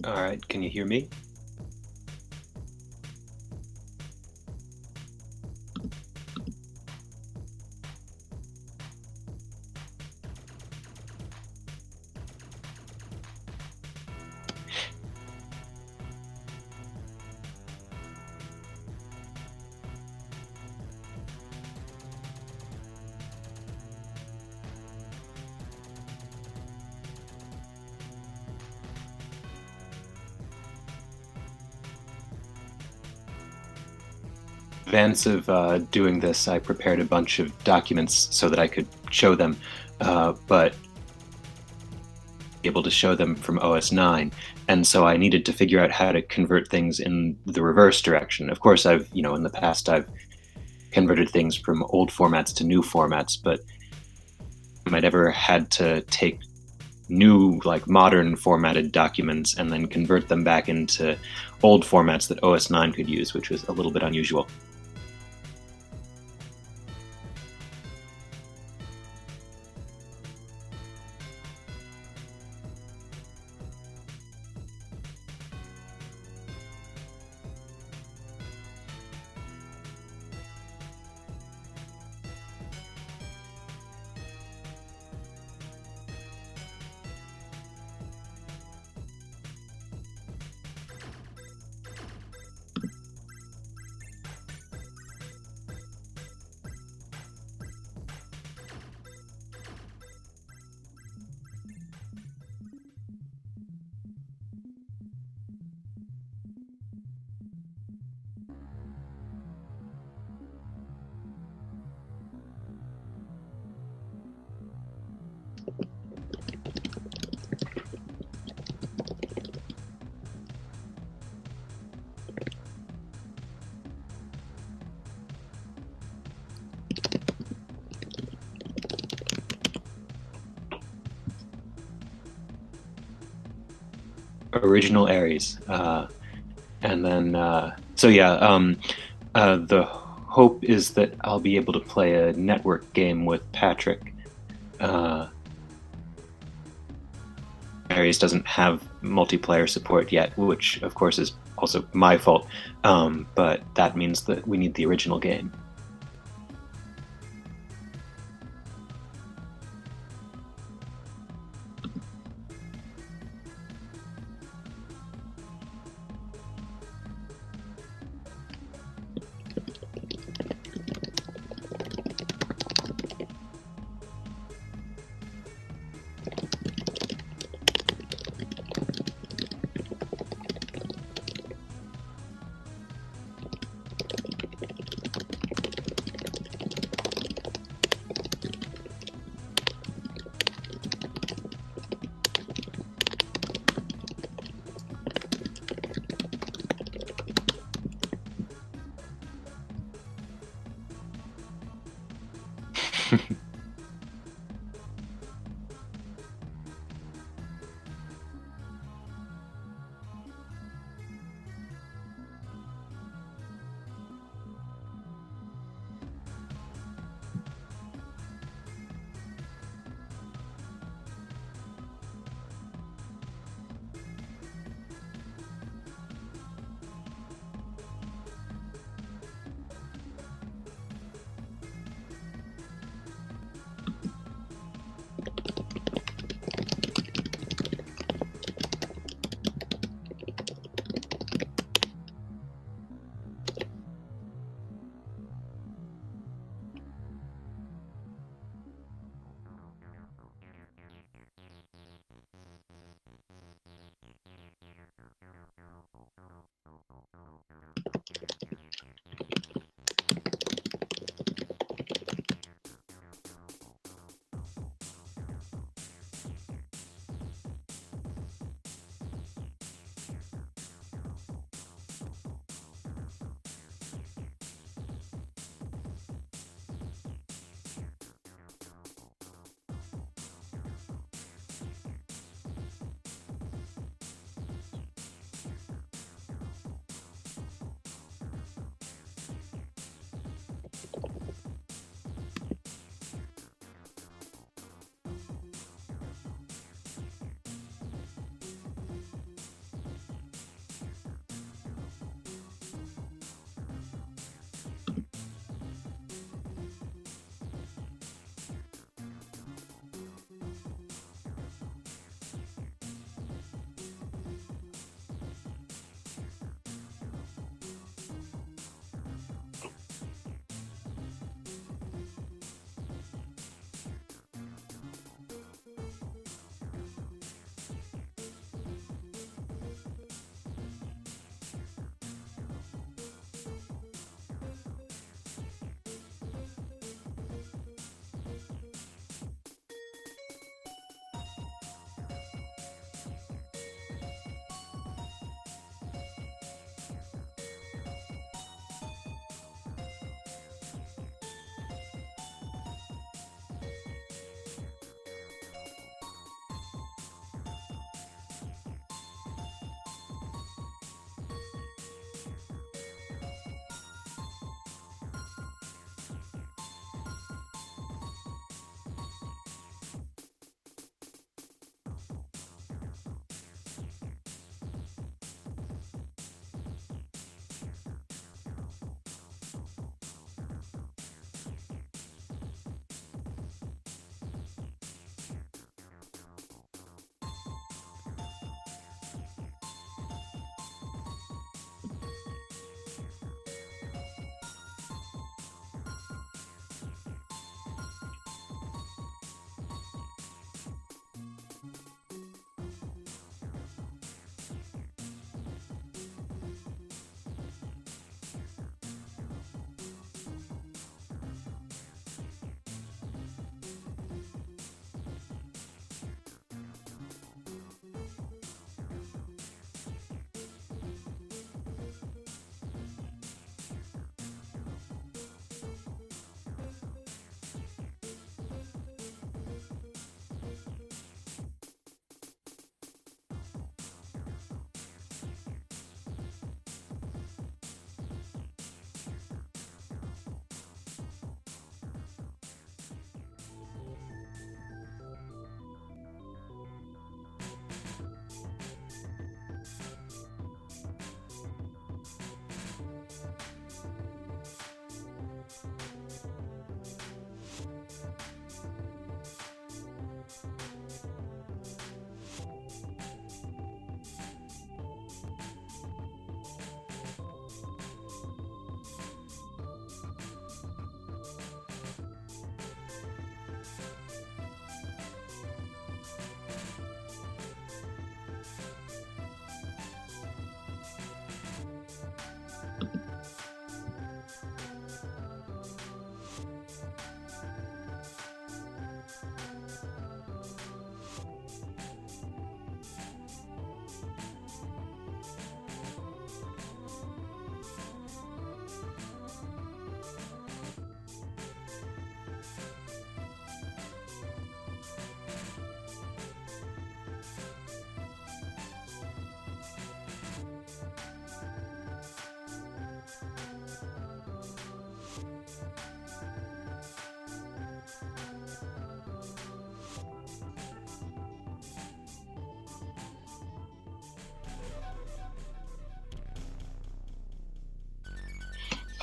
All right, can you hear me? In advance of doing this, I prepared a bunch of documents so that I could show them, but able to show them from OS 9, and so I needed to figure out how to convert things in the reverse direction. Of course, in the past, I've converted things from old formats to new formats, but I'd ever had to take new, like modern formatted documents and then convert them back into old formats that OS 9 could use, which was a little bit unusual. original Ares. And then, so yeah, the hope is that I'll be able to play a network game with Patrick. Ares doesn't have multiplayer support yet, which of course is also my fault. But that means that we need the original game.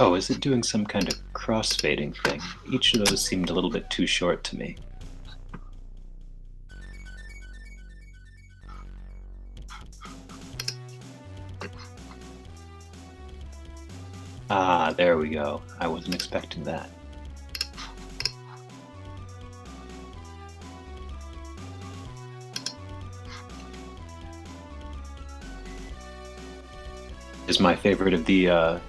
Oh, is it doing some kind of crossfading thing? Each of those seemed a little bit too short to me. Ah, there we go. I wasn't expecting that. Is my favorite of the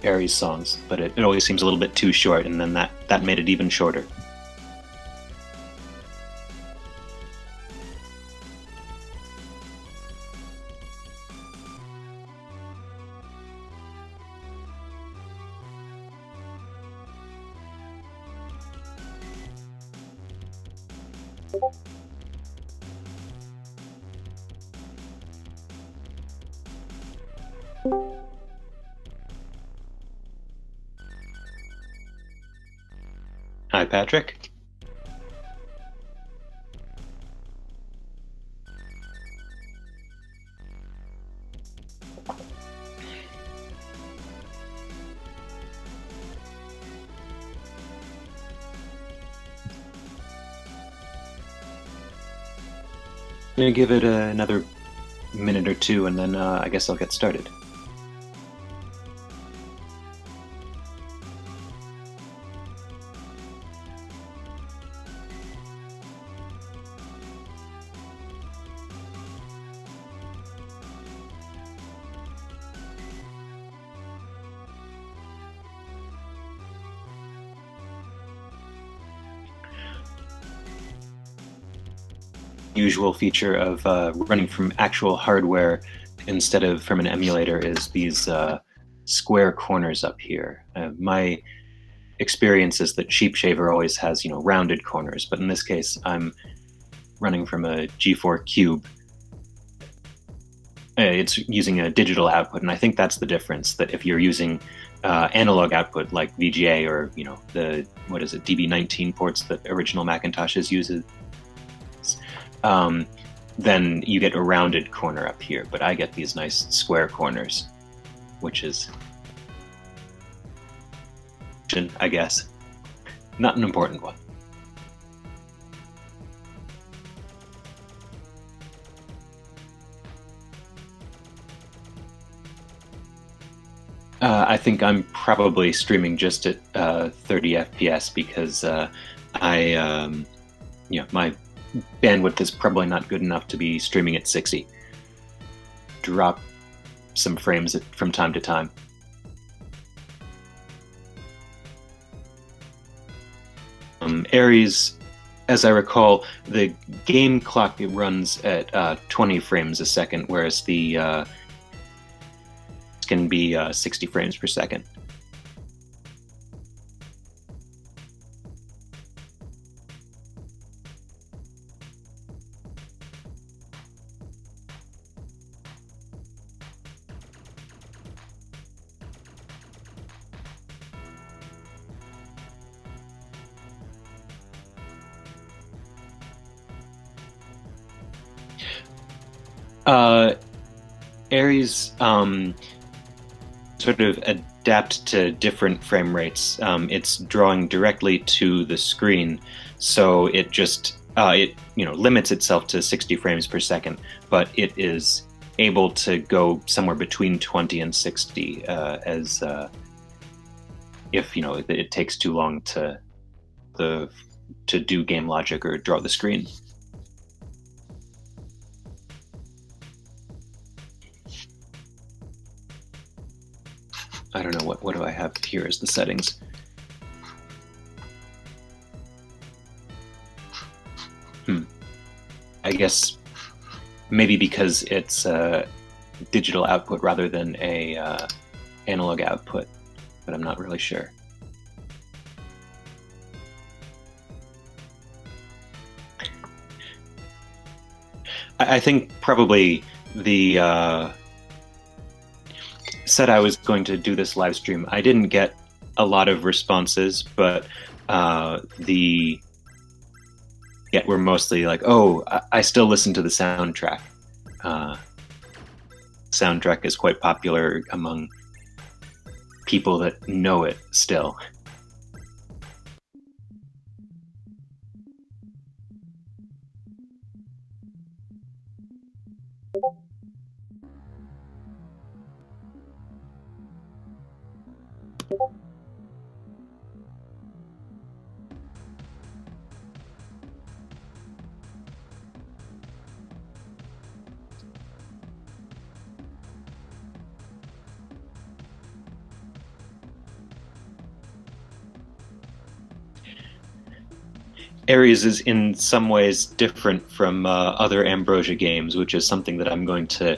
Aries songs, but it always seems a little bit too short, and then that made it even shorter. Hi, Patrick. I'm gonna give it another minute or two, and then I guess I'll get started. Usual feature of running from actual hardware instead of from an emulator is these square corners up here. My experience is that Sheep Shaver always has, rounded corners, but in this case, I'm running from a G4 Cube. It's using a digital output, and I think that's the difference. That if you're using analog output like VGA or the DB19 ports that original Macintoshes uses, then you get a rounded corner up here. But I get these nice square corners, which is, I guess, not an important one. I think I'm probably streaming just at 30 FPS because my bandwidth is probably not good enough to be streaming at 60. Drop some frames from time to time. Aries, as I recall, the game clock runs at 20 frames a second, whereas the can be 60 frames per second. Aries sort of adapt to different frame rates. It's drawing directly to the screen, so it just limits itself to 60 frames per second, but it is able to go somewhere between 20 and 60 if it takes too long to do game logic or draw the screen. I don't know, what do I have here as the settings? I guess maybe because it's a digital output rather than a analog output, but I'm not really sure. I think probably the said I was going to do this live stream. I didn't get a lot of responses, but were mostly like, "Oh, I still listen to the soundtrack." Soundtrack is quite popular among people that know it still. Ares is in some ways different from other Ambrosia games, which is something that I'm going to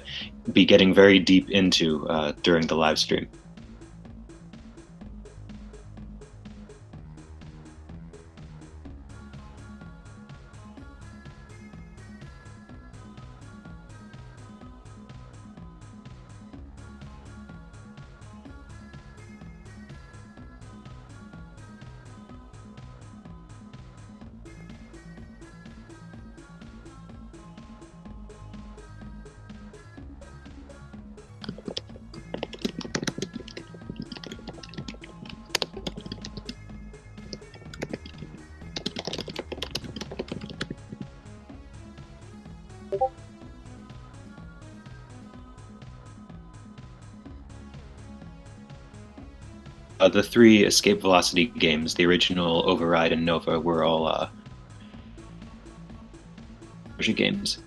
be getting very deep into during the live stream. The three Escape Velocity games, the original, Override, and Nova, were all Ambrosia games.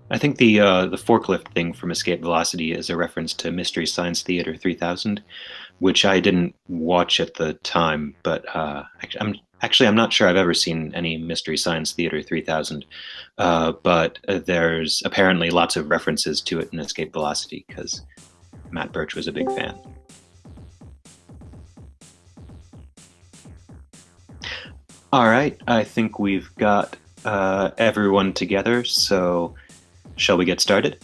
I think the forklift thing from Escape Velocity is a reference to Mystery Science Theater 3000, which I didn't watch at the time, but I'm not sure I've ever seen any Mystery Science Theater 3000. But there's apparently lots of references to it in Escape Velocity because Matt Birch was a big fan. All right, I think we've got everyone together, so shall we get started?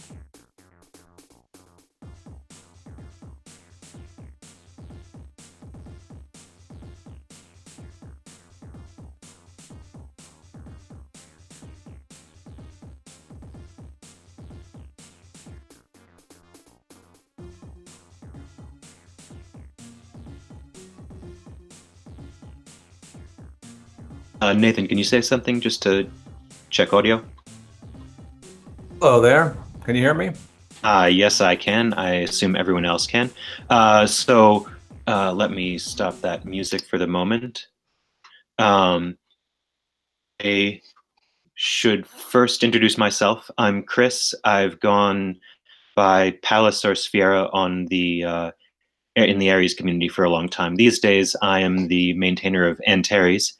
Nathan, can you say something just to check audio? Hello there. Can you hear me? Yes, I can. I assume everyone else can. So let me stop that music for the moment. I should first introduce myself. I'm Chris. I've gone by Palace or Sphera on the in the Ares community for a long time. These days, I am the maintainer of Antares,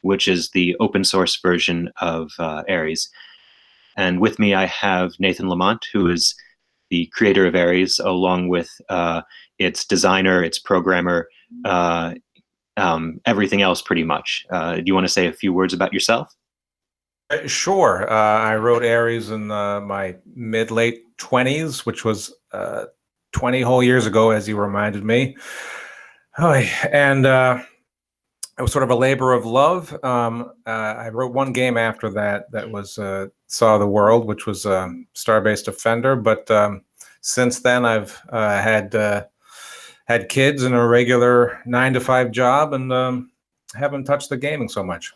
which is the open source version of Ares. And with me, I have Nathan Lamont, who is the creator of Ares, along with its designer, its programmer, everything else pretty much. Do you want to say a few words about yourself? Sure. I wrote Ares in my mid-late 20s, which was 20 whole years ago, as you reminded me. And it was sort of a labor of love. I wrote one game after that was saw the world, which was Star-Based Defender. But since then, I've had kids and a regular 9-to-5 job, and haven't touched the gaming so much.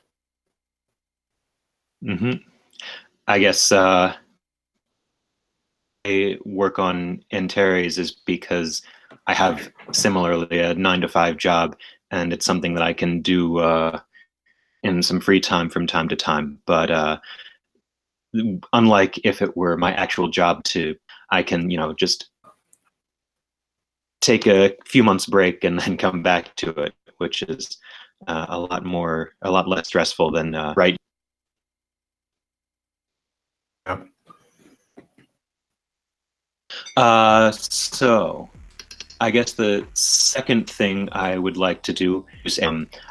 Mm-hmm. I guess I work on Antares is because I have similarly a 9-to-5 job, and it's something that I can do in some free time from time to time. But unlike if it were my actual job, I can just take a few months break and then come back to it, which is a lot less stressful than right. So I guess the second thing I would like to do is,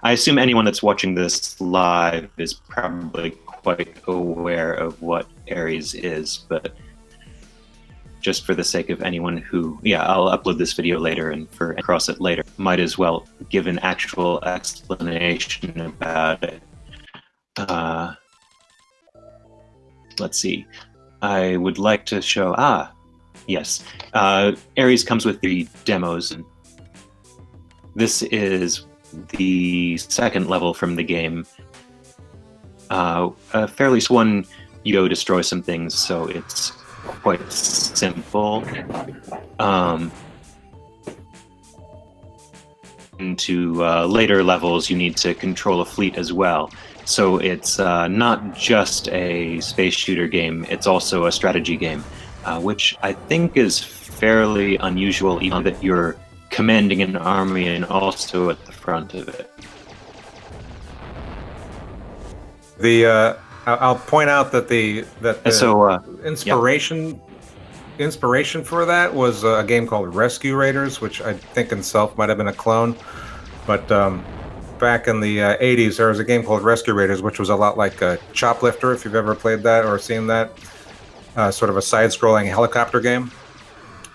I assume anyone that's watching this live is probably quite aware of what Ares is, but just for the sake of anyone who, I'll upload this video later and across it later, might as well give an actual explanation about it. Let's see. I would like to show, yes. Ares comes with the demos. And this is the second level from the game. A fairly one, you go destroy some things, so it's quite simple. Into later levels, you need to control a fleet as well. So it's not just a space shooter game, it's also a strategy game, which I think is fairly unusual, even that you're commanding an army and also at the front of it. I'll point out that the inspiration for that was a game called Rescue Raiders, which I think itself might have been a clone. But back in the 80s, there was a game called Rescue Raiders, which was a lot like Choplifter, if you've ever played that or seen that. Sort of a side-scrolling helicopter game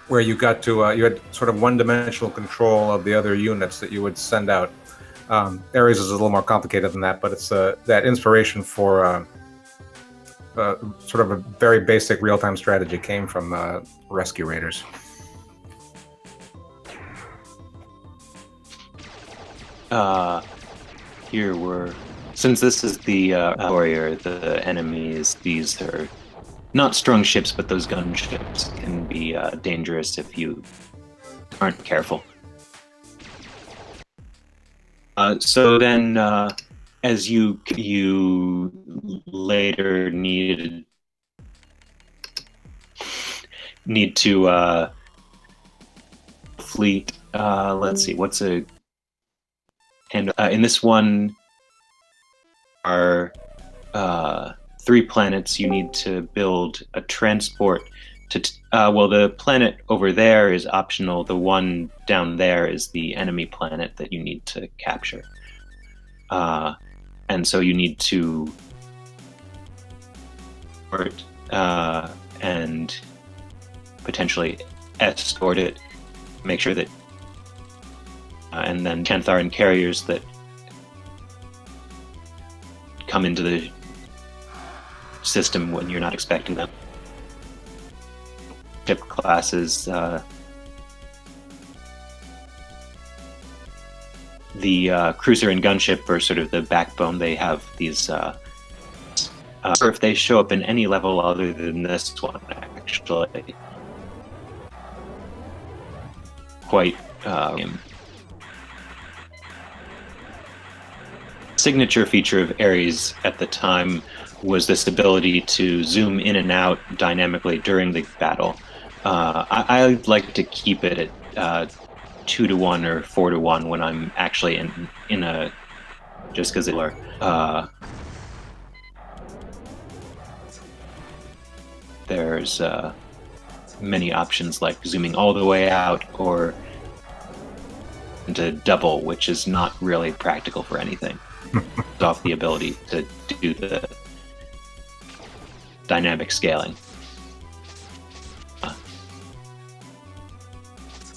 where you got to you had sort of one-dimensional control of the other units that you would send out. Ares is a little more complicated than that, but it's that inspiration for sort of a very basic real-time strategy came from Rescue Raiders. Since this is the warrior, the enemies, these are not strong ships, but those gunships can be dangerous if you aren't careful. So then, as you later need to fleet. Let's see, what's a and in this one are 3 planets. You need to build a transport to. Well, the planet over there is optional. The one down there is the enemy planet that you need to capture. And so you need to and potentially escort it, make sure that, and then Cantharan carriers that come into the system when you're not expecting them. Ship classes, the cruiser and gunship are sort of the backbone. They have these, or if they show up in any level other than this one, actually, quite signature feature of Ares at the time was this ability to zoom in and out dynamically during the battle. I like to keep it at 2-to-1 or 4-to-1 when I'm actually in a, just because there's many options like zooming all the way out or into double, which is not really practical for anything. It's off the ability to do the dynamic scaling.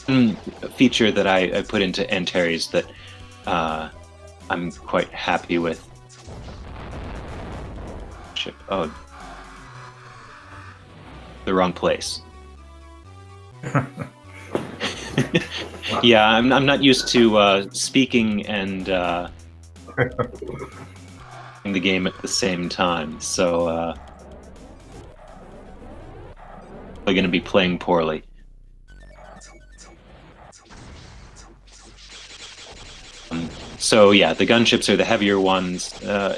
A feature that I put into Antares that I'm quite happy with. Oh, the wrong place. Yeah, I'm not used to speaking and in the game at the same time, so I'm going to be playing poorly. So yeah, the gunships are the heavier ones.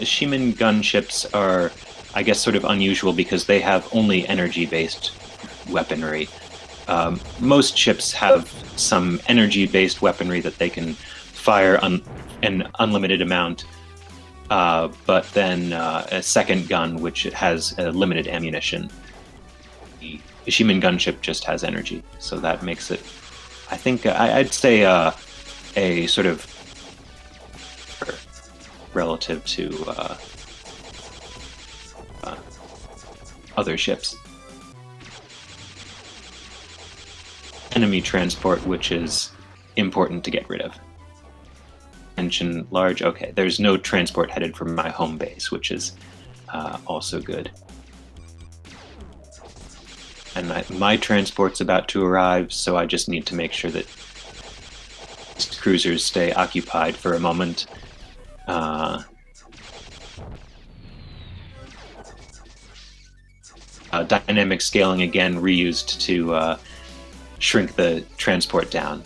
Shimin gunships are, I guess, sort of unusual because they have only energy-based weaponry. Most ships have some energy-based weaponry that they can fire an unlimited amount, but then a second gun which has a limited ammunition. The Shimin gunship just has energy, so that makes it, I think, I'd say a sort of relative to other ships. Enemy transport, which is important to get rid of. Mention large. Okay, there's no transport headed from my home base, which is also good. And my transport's about to arrive, so I just need to make sure that cruisers stay occupied for a moment. Dynamic scaling again, reused to shrink the transport down.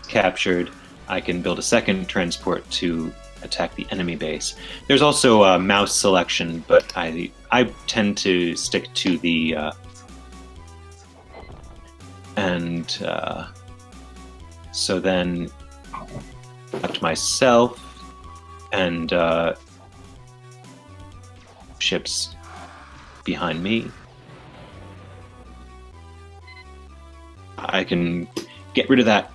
Captured, I can build a second transport to attack the enemy base. There's also a mouse selection, but I tend to stick to the so then select myself and ships behind me. I can get rid of that.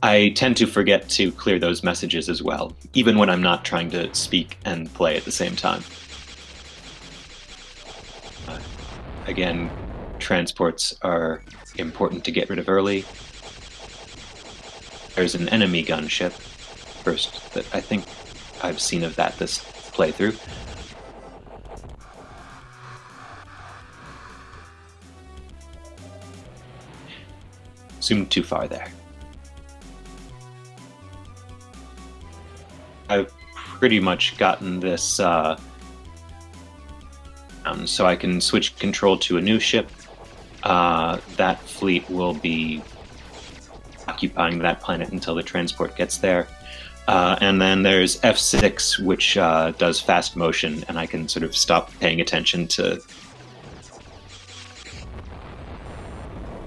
I tend to forget to clear those messages as well, even when I'm not trying to speak and play at the same time. Again, transports are important to get rid of early. There's an enemy gunship first that I think I've seen of that this playthrough. Zoomed too far there. I've pretty much gotten this so I can switch control to a new ship. That fleet will be occupying that planet until the transport gets there. And then there's F6, which does fast motion, and I can sort of stop paying attention to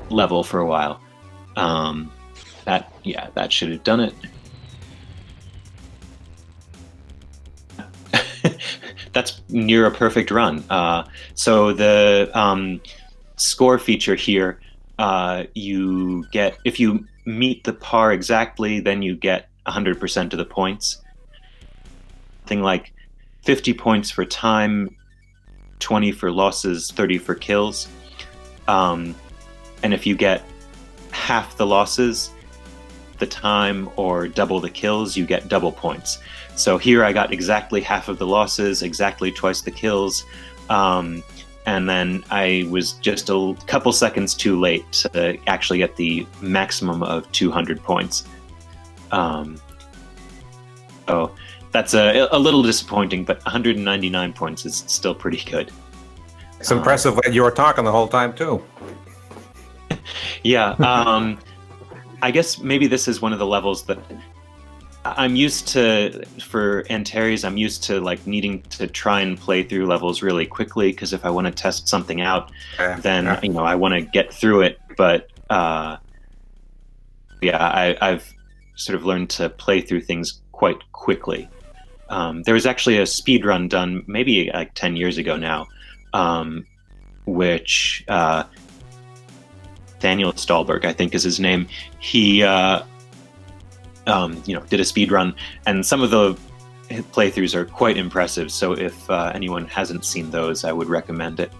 level for a while. That should have done it. That's near a perfect run. So the score feature here, you get, if you meet the par exactly, then you get 100% of the points. Thing like 50 points for time, 20 for losses, 30 for kills. And if you get half the losses, the time, or double the kills, you get double points. So here I got exactly half of the losses, exactly twice the kills, and then I was just a couple seconds too late to actually get the maximum of 200 points. So that's a little disappointing, but 199 points is still pretty good. It's impressive that you were talking the whole time too. Yeah, I guess maybe this is one of the levels that I'm used to. For Antares, I'm used to like needing to try and play through levels really quickly, because if I want to test something out, then I want to get through it. But I've sort of learned to play through things quite quickly. There was actually a speed run done maybe like 10 years ago now, which Daniel Stahlberg, I think is his name. He did a speed run, and some of the playthroughs are quite impressive. So if anyone hasn't seen those, I would recommend it.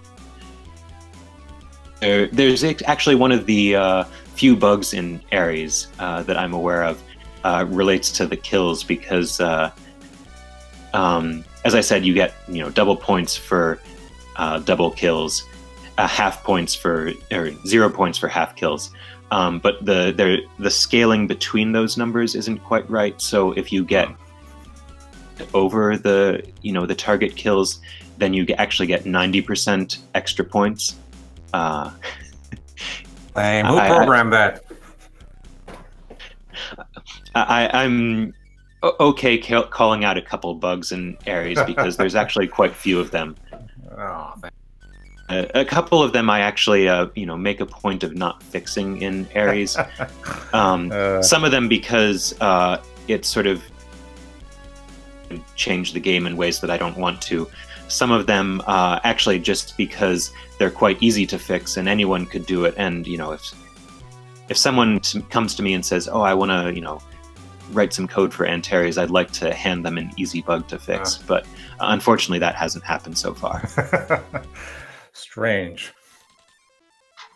There's actually one of the few bugs in Ares that I'm aware of relates to the kills, because as I said, you get double points for double kills, half points for, or 0 points for half kills. But the scaling between those numbers isn't quite right. So if you get over the target kills, then you actually get 90% extra points. Who programmed that? I'm okay calling out a couple bugs in Ares because there's actually quite few of them. Oh, A couple of them I actually, make a point of not fixing in Ares. Some of them because it sort of changed the game in ways that I don't want to. Some of them actually just because they're quite easy to fix and anyone could do it. And if someone comes to me and says, "Oh, I want to, write some code for Antares," I'd like to hand them an easy bug to fix. But unfortunately, that hasn't happened so far. Strange.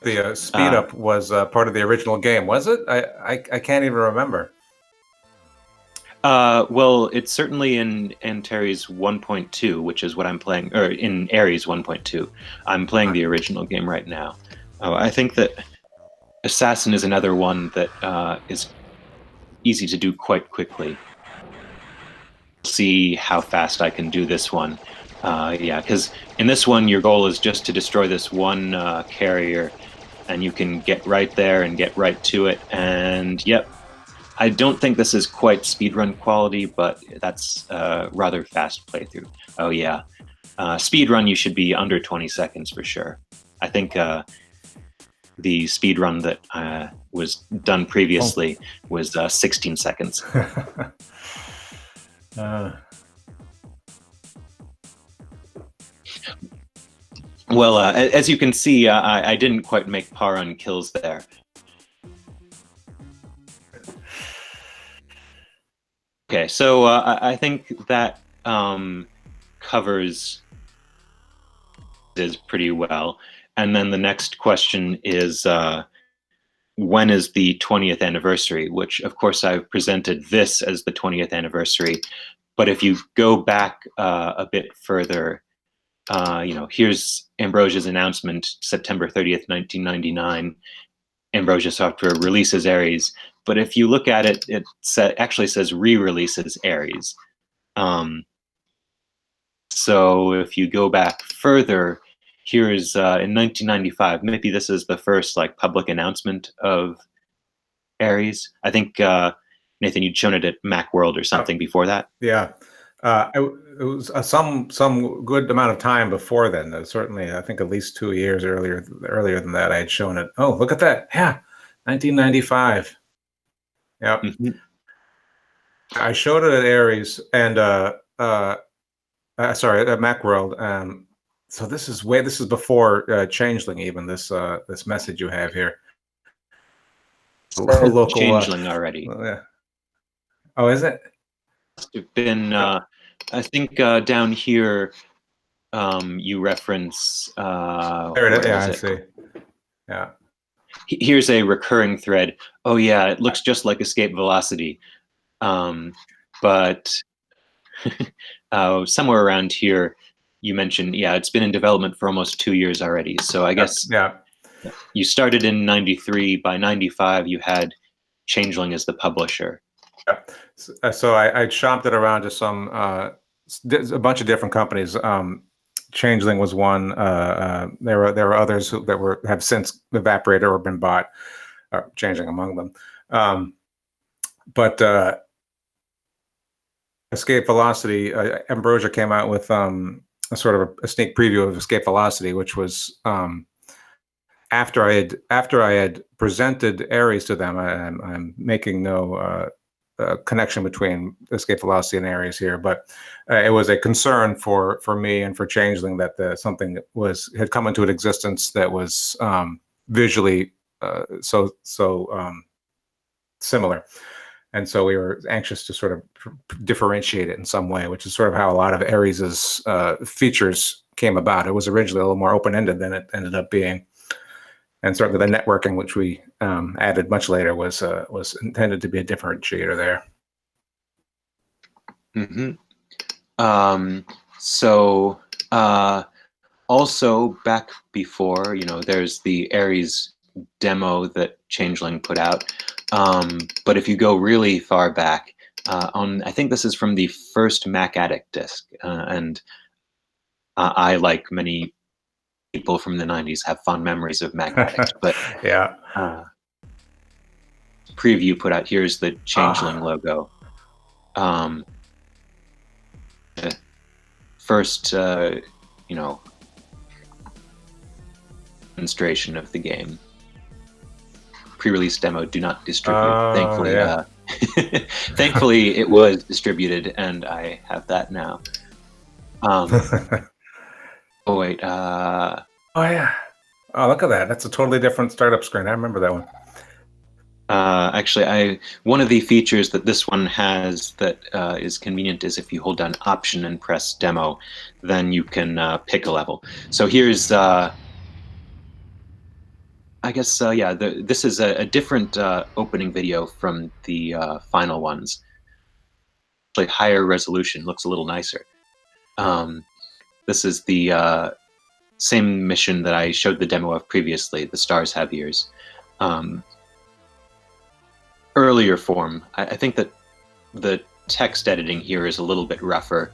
The speed up was part of the original game, was it? I can't even remember. Well, it's certainly in Antares 1.2, which is what I'm playing, or in Ares 1.2. I'm playing the original game right now. I think that Assassin is another one that is easy to do quite quickly. See how fast I can do this one. Yeah, because in this one, your goal is just to destroy this one carrier, and you can get right there and get right to it. And yep, I don't think this is quite speedrun quality, but that's a rather fast playthrough. Oh yeah, speedrun you should be under 20 seconds for sure. I think the speedrun that was done previously was 16 seconds. Well, as you can see, I didn't quite make par on kills there. Okay, so I think that covers is pretty well. And then the next question is, when is the 20th anniversary? Which, of course, I've presented this as the 20th anniversary. But if you go back a bit further, here's Ambrosia's announcement, September 30th, 1999. Ambrosia Software releases Ares. But if you look at it, it actually says re-releases Ares. So if you go back further, here's in 1995. Maybe this is the first public announcement of Ares. I think Nathan, you'd shown it at Macworld or something before that. Yeah, it was some good amount of time before then. Certainly, I think at least 2 years earlier than that, I had shown it. Oh, look at that! Yeah, 1995. Yeah, I showed it at Ares and sorry, at Macworld. So this is before Changeling even. This message you have here. Local Changeling already. Yeah. Oh, is it? Must have been. I think down here, you reference. There it is. Yeah, I see. Yeah. Here's a recurring thread. Oh yeah, it looks just like escape velocity, but somewhere around here, you mentioned, yeah, it's been in development for almost 2 years already. So I guess you started in 93. By 95, you had Changeling as the publisher. Yeah. So I shopped it around to a bunch of different companies. Changeling was one. There were others that have since evaporated or been bought, changing among them. But Escape Velocity, Ambrosia came out with a sort of a sneak preview of Escape Velocity, which was after I had presented Ares to them. I'm making no connection between Escape Velocity and Ares here, but it was a concern for me and for Changeling that something had come into existence that was visually so similar. And so we were anxious to sort of differentiate it in some way, which is sort of how a lot of Ares's features came about. It was originally a little more open-ended than it ended up being. And certainly the networking, which we added much later, was intended to be a differentiator there. So also back before, there's the Ares demo that Changeling put out. But if you go really far back, I think this is from the first Mac Addict disk, and I, like many people from the 90s, have fond memories of Mac Addict. But yeah, preview put out. Here's the Changeling logo. First, demonstration of the game. Pre-release demo, do not distribute. Thankfully, yeah. thankfully it was distributed, and I have that now. Oh wait. Oh yeah. Oh, look at that. That's a totally different startup screen. I remember that one. Actually, one of the features that this one has that is convenient is if you hold down Option and press Demo, then you can pick a level. So here's, I guess, this is a different opening video from the final ones. Like higher resolution, looks a little nicer. This is the same mission that I showed the demo of previously, The Stars Have Ears. Earlier form. I think that the text editing here is a little bit rougher.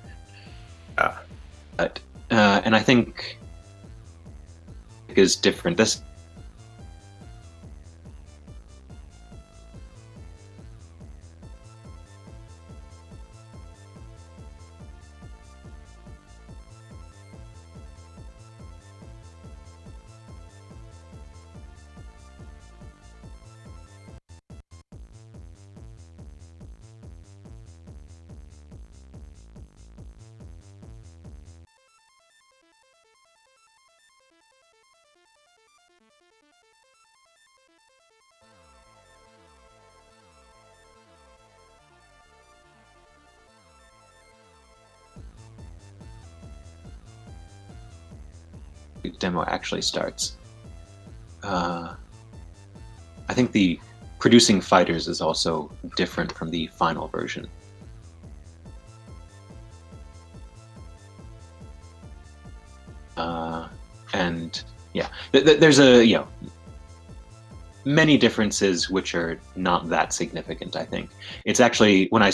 But, and I think is different. This demo actually starts. I think the producing fighters is also different from the final version. And yeah, there's many differences which are not that significant, I think. It's actually, when I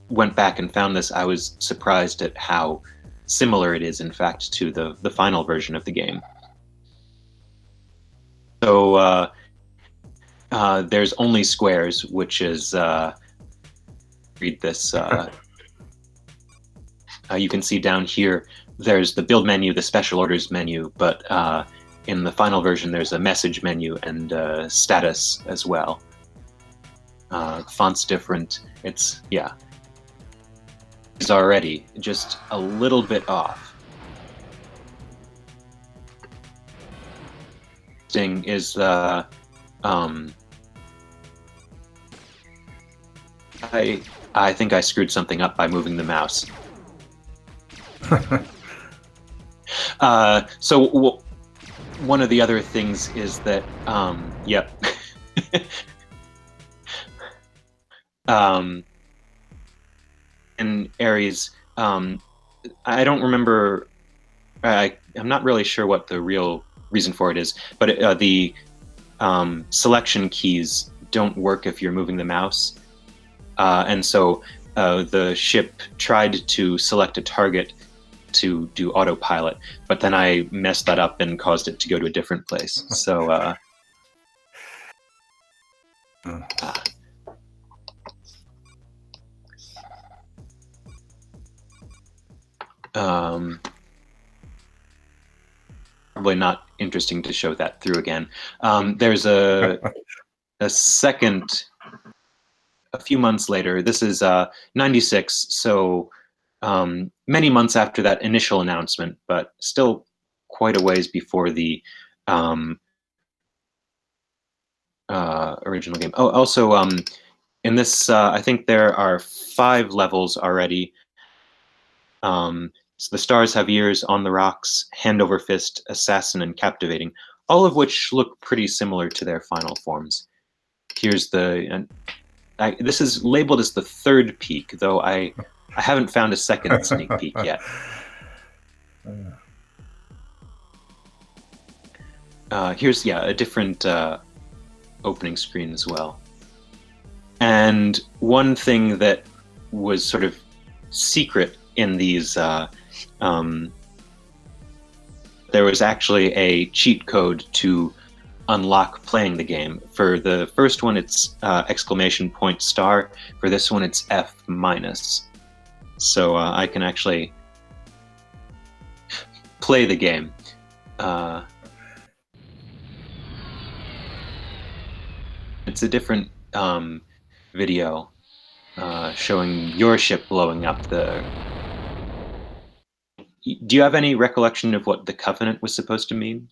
went back and found this, I was surprised at how similar it is, in fact, to the final version of the game. So there's only squares, which is, read this, you can see down here, there's the build menu, the special orders menu, but in the final version, there's a message menu and status as well. Font's different. It's, yeah. It's already just a little bit off. Thing is the I think I screwed something up by moving the mouse. So one of the other things is that yep. In Ares, I don't remember. I'm not really sure what the real reason for it is, but the selection keys don't work if you're moving the mouse, and so the ship tried to select a target to do autopilot, but then I messed that up and caused it to go to a different place. So probably not interesting to show that through again. There's a second, a few months later. This is 96, so many months after that initial announcement, but still quite a ways before the original game. Oh, also, in this, I think there are 5 levels already. So the Stars Have Ears, On the Rocks, Hand Over Fist, Assassin, and Captivating, all of which look pretty similar to their final forms. Here's the... this is labeled as the 3rd peak, though I haven't found a 2nd sneak peek yet. Here's, a different opening screen as well. And one thing that was sort of secret in these, there was actually a cheat code to unlock playing the game. For the first one, it's !****. For this one, it's F-. So I can actually play the game. It's a different video showing your ship blowing up the... Do you have any recollection of what the Covenant was supposed to mean?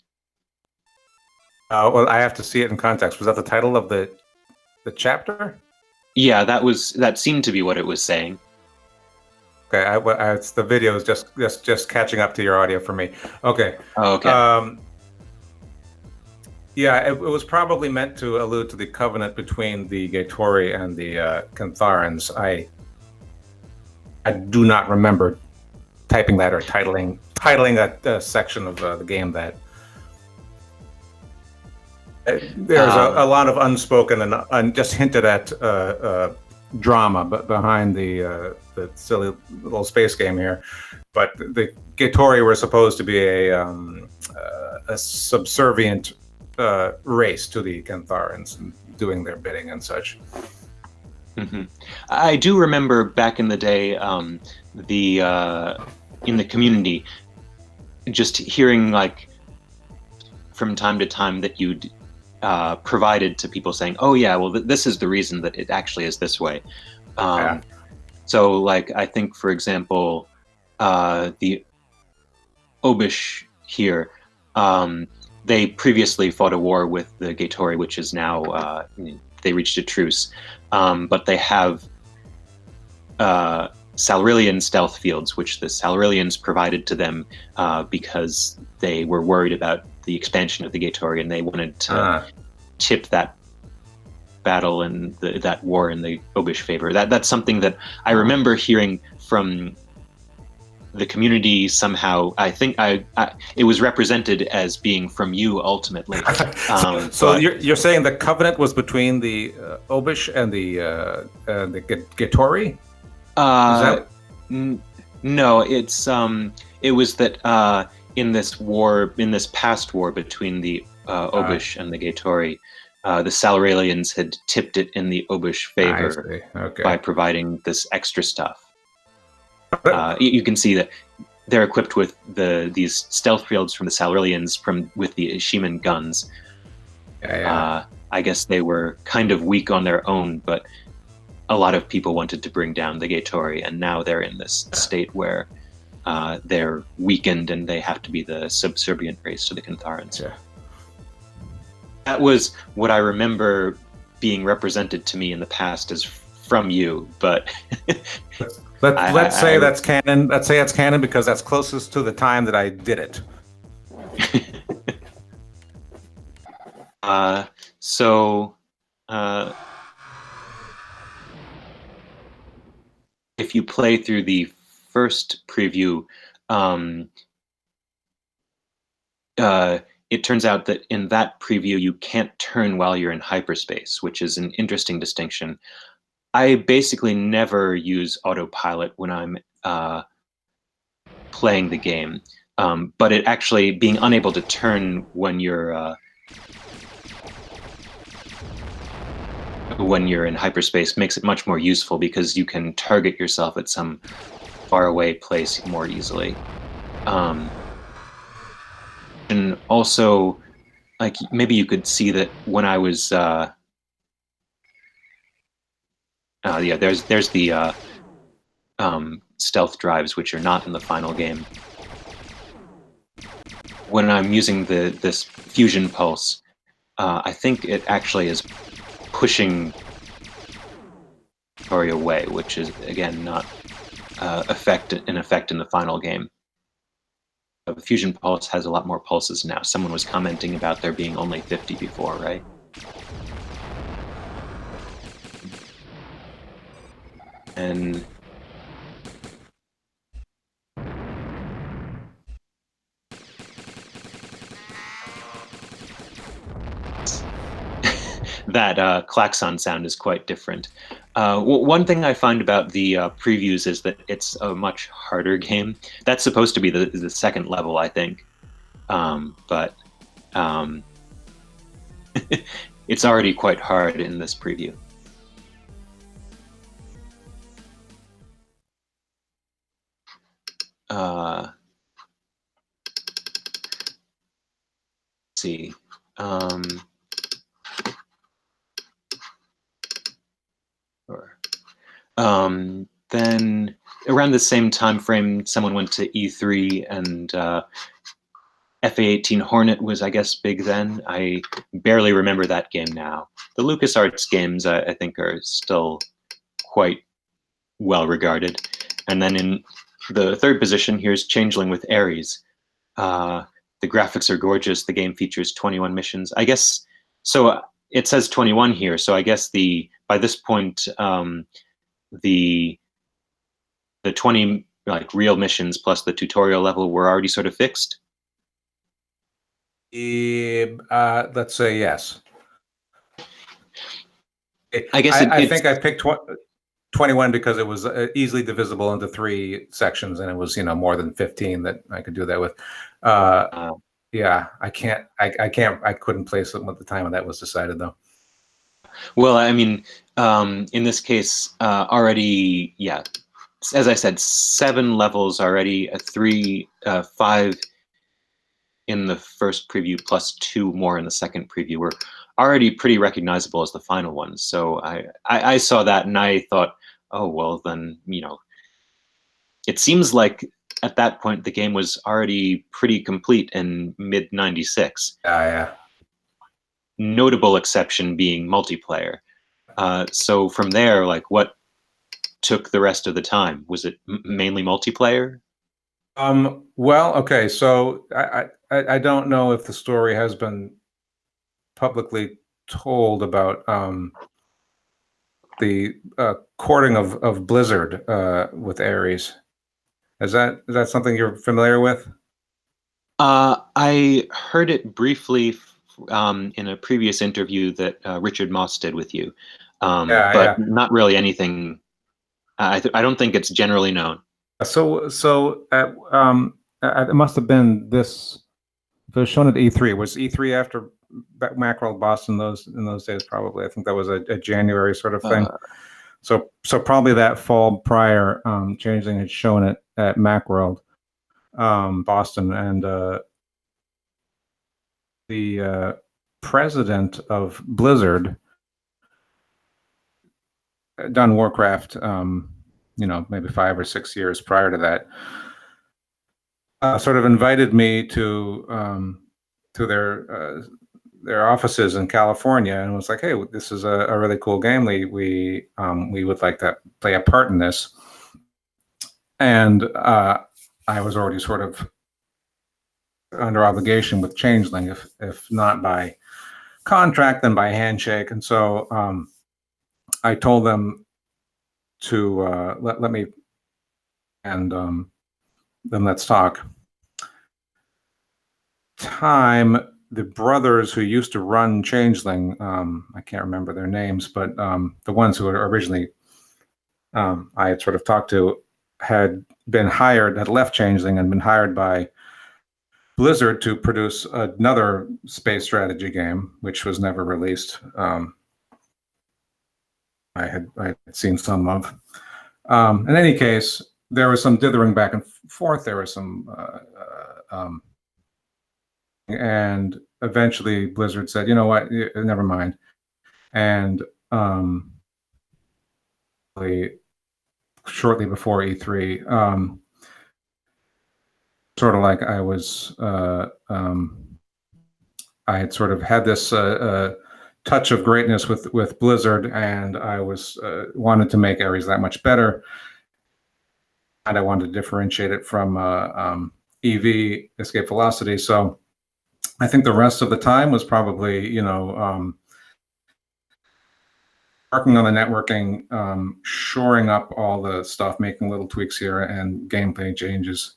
Well, I have to see it in context. Was that the title of the chapter? Yeah, that seemed to be what it was saying. Okay, it's the video is just catching up to your audio for me. Okay. Oh, okay. Yeah, it was probably meant to allude to the covenant between the Gatori and the Cantharans. I do not remember typing that or titling that section of the game that. There's a lot of unspoken and just hinted at drama behind the silly little space game here. But the Gatori were supposed to be a subservient race to the Cantharans and doing their bidding and such. Mm-hmm. I do remember back in the day, in the community, just hearing like from time to time that you'd provided to people saying, "Oh yeah, well this is the reason that it actually is this way." Yeah. So like I think, for example, the Obish here, they previously fought a war with the Gatori, which is now they reached a truce, but they have Salrillian stealth fields, which the Salrillians provided to them because they were worried about the expansion of the Gatori, and they wanted to tip that battle and that war in the Obish favor. That's something that I remember hearing from the community somehow. I think it was represented as being from you ultimately. So you're saying the covenant was between the Obish and the Gatori? No, it was that in this past war between the Obish and the Gatori, the Salrillians had tipped it in the Obish favor by providing this extra stuff. You can see that they're equipped with these stealth fields from the Salrillians with the Ishiman guns. I guess they were kind of weak on their own, but a lot of people wanted to bring down the Gatori, and now they're in this state where they're weakened and they have to be the subservient race to the Cantharans. Yeah. That was what I remember being represented to me in the past as from you, but let's say that's canon. Let's say it's canon because that's closest to the time that I did it. If you play through the first preview, it turns out that in that preview you can't turn while you're in hyperspace, which is an interesting distinction. I basically never use autopilot when I'm playing the game, but it actually being unable to turn when you're in hyperspace makes it much more useful because you can target yourself at some faraway place more easily. And also, like, maybe you could see that when I was there's the stealth drives, which are not in the final game. When I'm using this fusion pulse, I think it actually is pushing Tori away, which is again not in effect in the final game. The fusion pulse has a lot more pulses now. Someone was commenting about there being only 50 before, right? And that klaxon sound is quite different. One thing I find about the previews is that it's a much harder game. That's supposed to be the second level, I think. But It's already quite hard in this preview. Let's see. Then around the same time frame, someone went to E3, and FA-18 Hornet was, I guess, big then. I barely remember that game now. The LucasArts games, I think, are still quite well regarded. And then in the third position, here's Changeling with Ares. The graphics are gorgeous. The game features 21 missions. I guess so. It says 21 here, so I guess by this point, the 20 like real missions plus the tutorial level were already sort of fixed. Let's say yes. I guess I think I picked 21 because it was easily divisible into 3 sections, and it was more than 15 that I could do that with. Yeah, I couldn't place it at the time when that was decided, though. Well, I mean, in this case, already, yeah, as I said, 7 levels already, 5 in the first preview plus 2 more in the second preview were already pretty recognizable as the final ones. So I saw that and I thought, oh, well, then, it seems like at that point the game was already pretty complete in mid '96. Yeah. Notable exception being multiplayer. So from there, like, what took the rest of the time? Was it mainly multiplayer? Well, okay, so I don't know if the story has been publicly told about the courting of Blizzard with Ares. Is that something you're familiar with? I heard it briefly in a previous interview that Richard Moss did with you, but not really anything. I don't think it's generally known. So it must have been this. If it was shown at E3, was E3 after Macworld Boston in those days? Probably. I think that was a January sort of thing. So probably that fall prior, Changeling had shown it at Macworld Boston, and the president of Blizzard done Warcraft, maybe 5 or 6 years prior to that, sort of invited me to their offices in California, and was like, "Hey, this is a really cool game. We would like to play a part in this." And I was already sort of under obligation with Changeling, if not by contract, then by handshake. And so I told them to let me, and then let's talk. The brothers who used to run Changeling, I can't remember their names, but the ones who originally I had sort of talked to had left Changeling and been hired by Blizzard to produce another space strategy game, which was never released. I had seen some of. In any case, there was some dithering back and forth. There was some, and eventually Blizzard said, "You know what? Never mind." And shortly before E3, sort of like I was, I had sort of had this touch of greatness with Blizzard, and I was wanted to make Ares that much better, and I wanted to differentiate it from EV, Escape Velocity. So I think the rest of the time was probably, working on the networking, shoring up all the stuff, making little tweaks here and gameplay changes.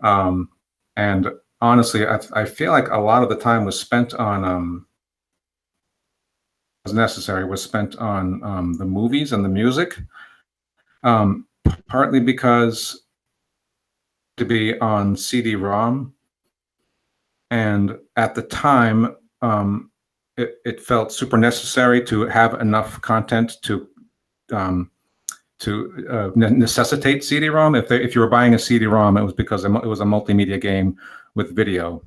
And honestly, I feel like a lot of the time was spent on was spent on the movies and the music, partly because to be on CD-ROM, and at the time it felt super necessary to have enough content to necessitate CD-ROM. If you were buying a CD-ROM, it was because it was a multimedia game with video,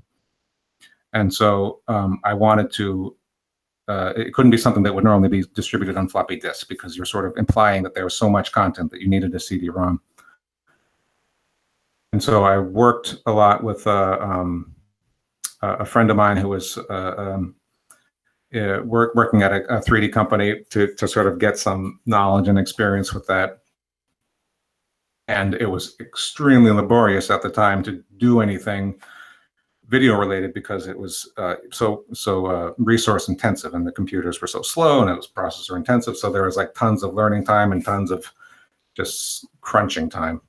and so I wanted to. It couldn't be something that would normally be distributed on floppy disk because you're sort of implying that there was so much content that you needed a CD-ROM. And so I worked a lot with a friend of mine who was working at a 3D company to sort of get some knowledge and experience with that. And it was extremely laborious at the time to do anything video related because it was so resource intensive, and the computers were so slow, and it was processor intensive. So there was like tons of learning time and tons of just crunching time.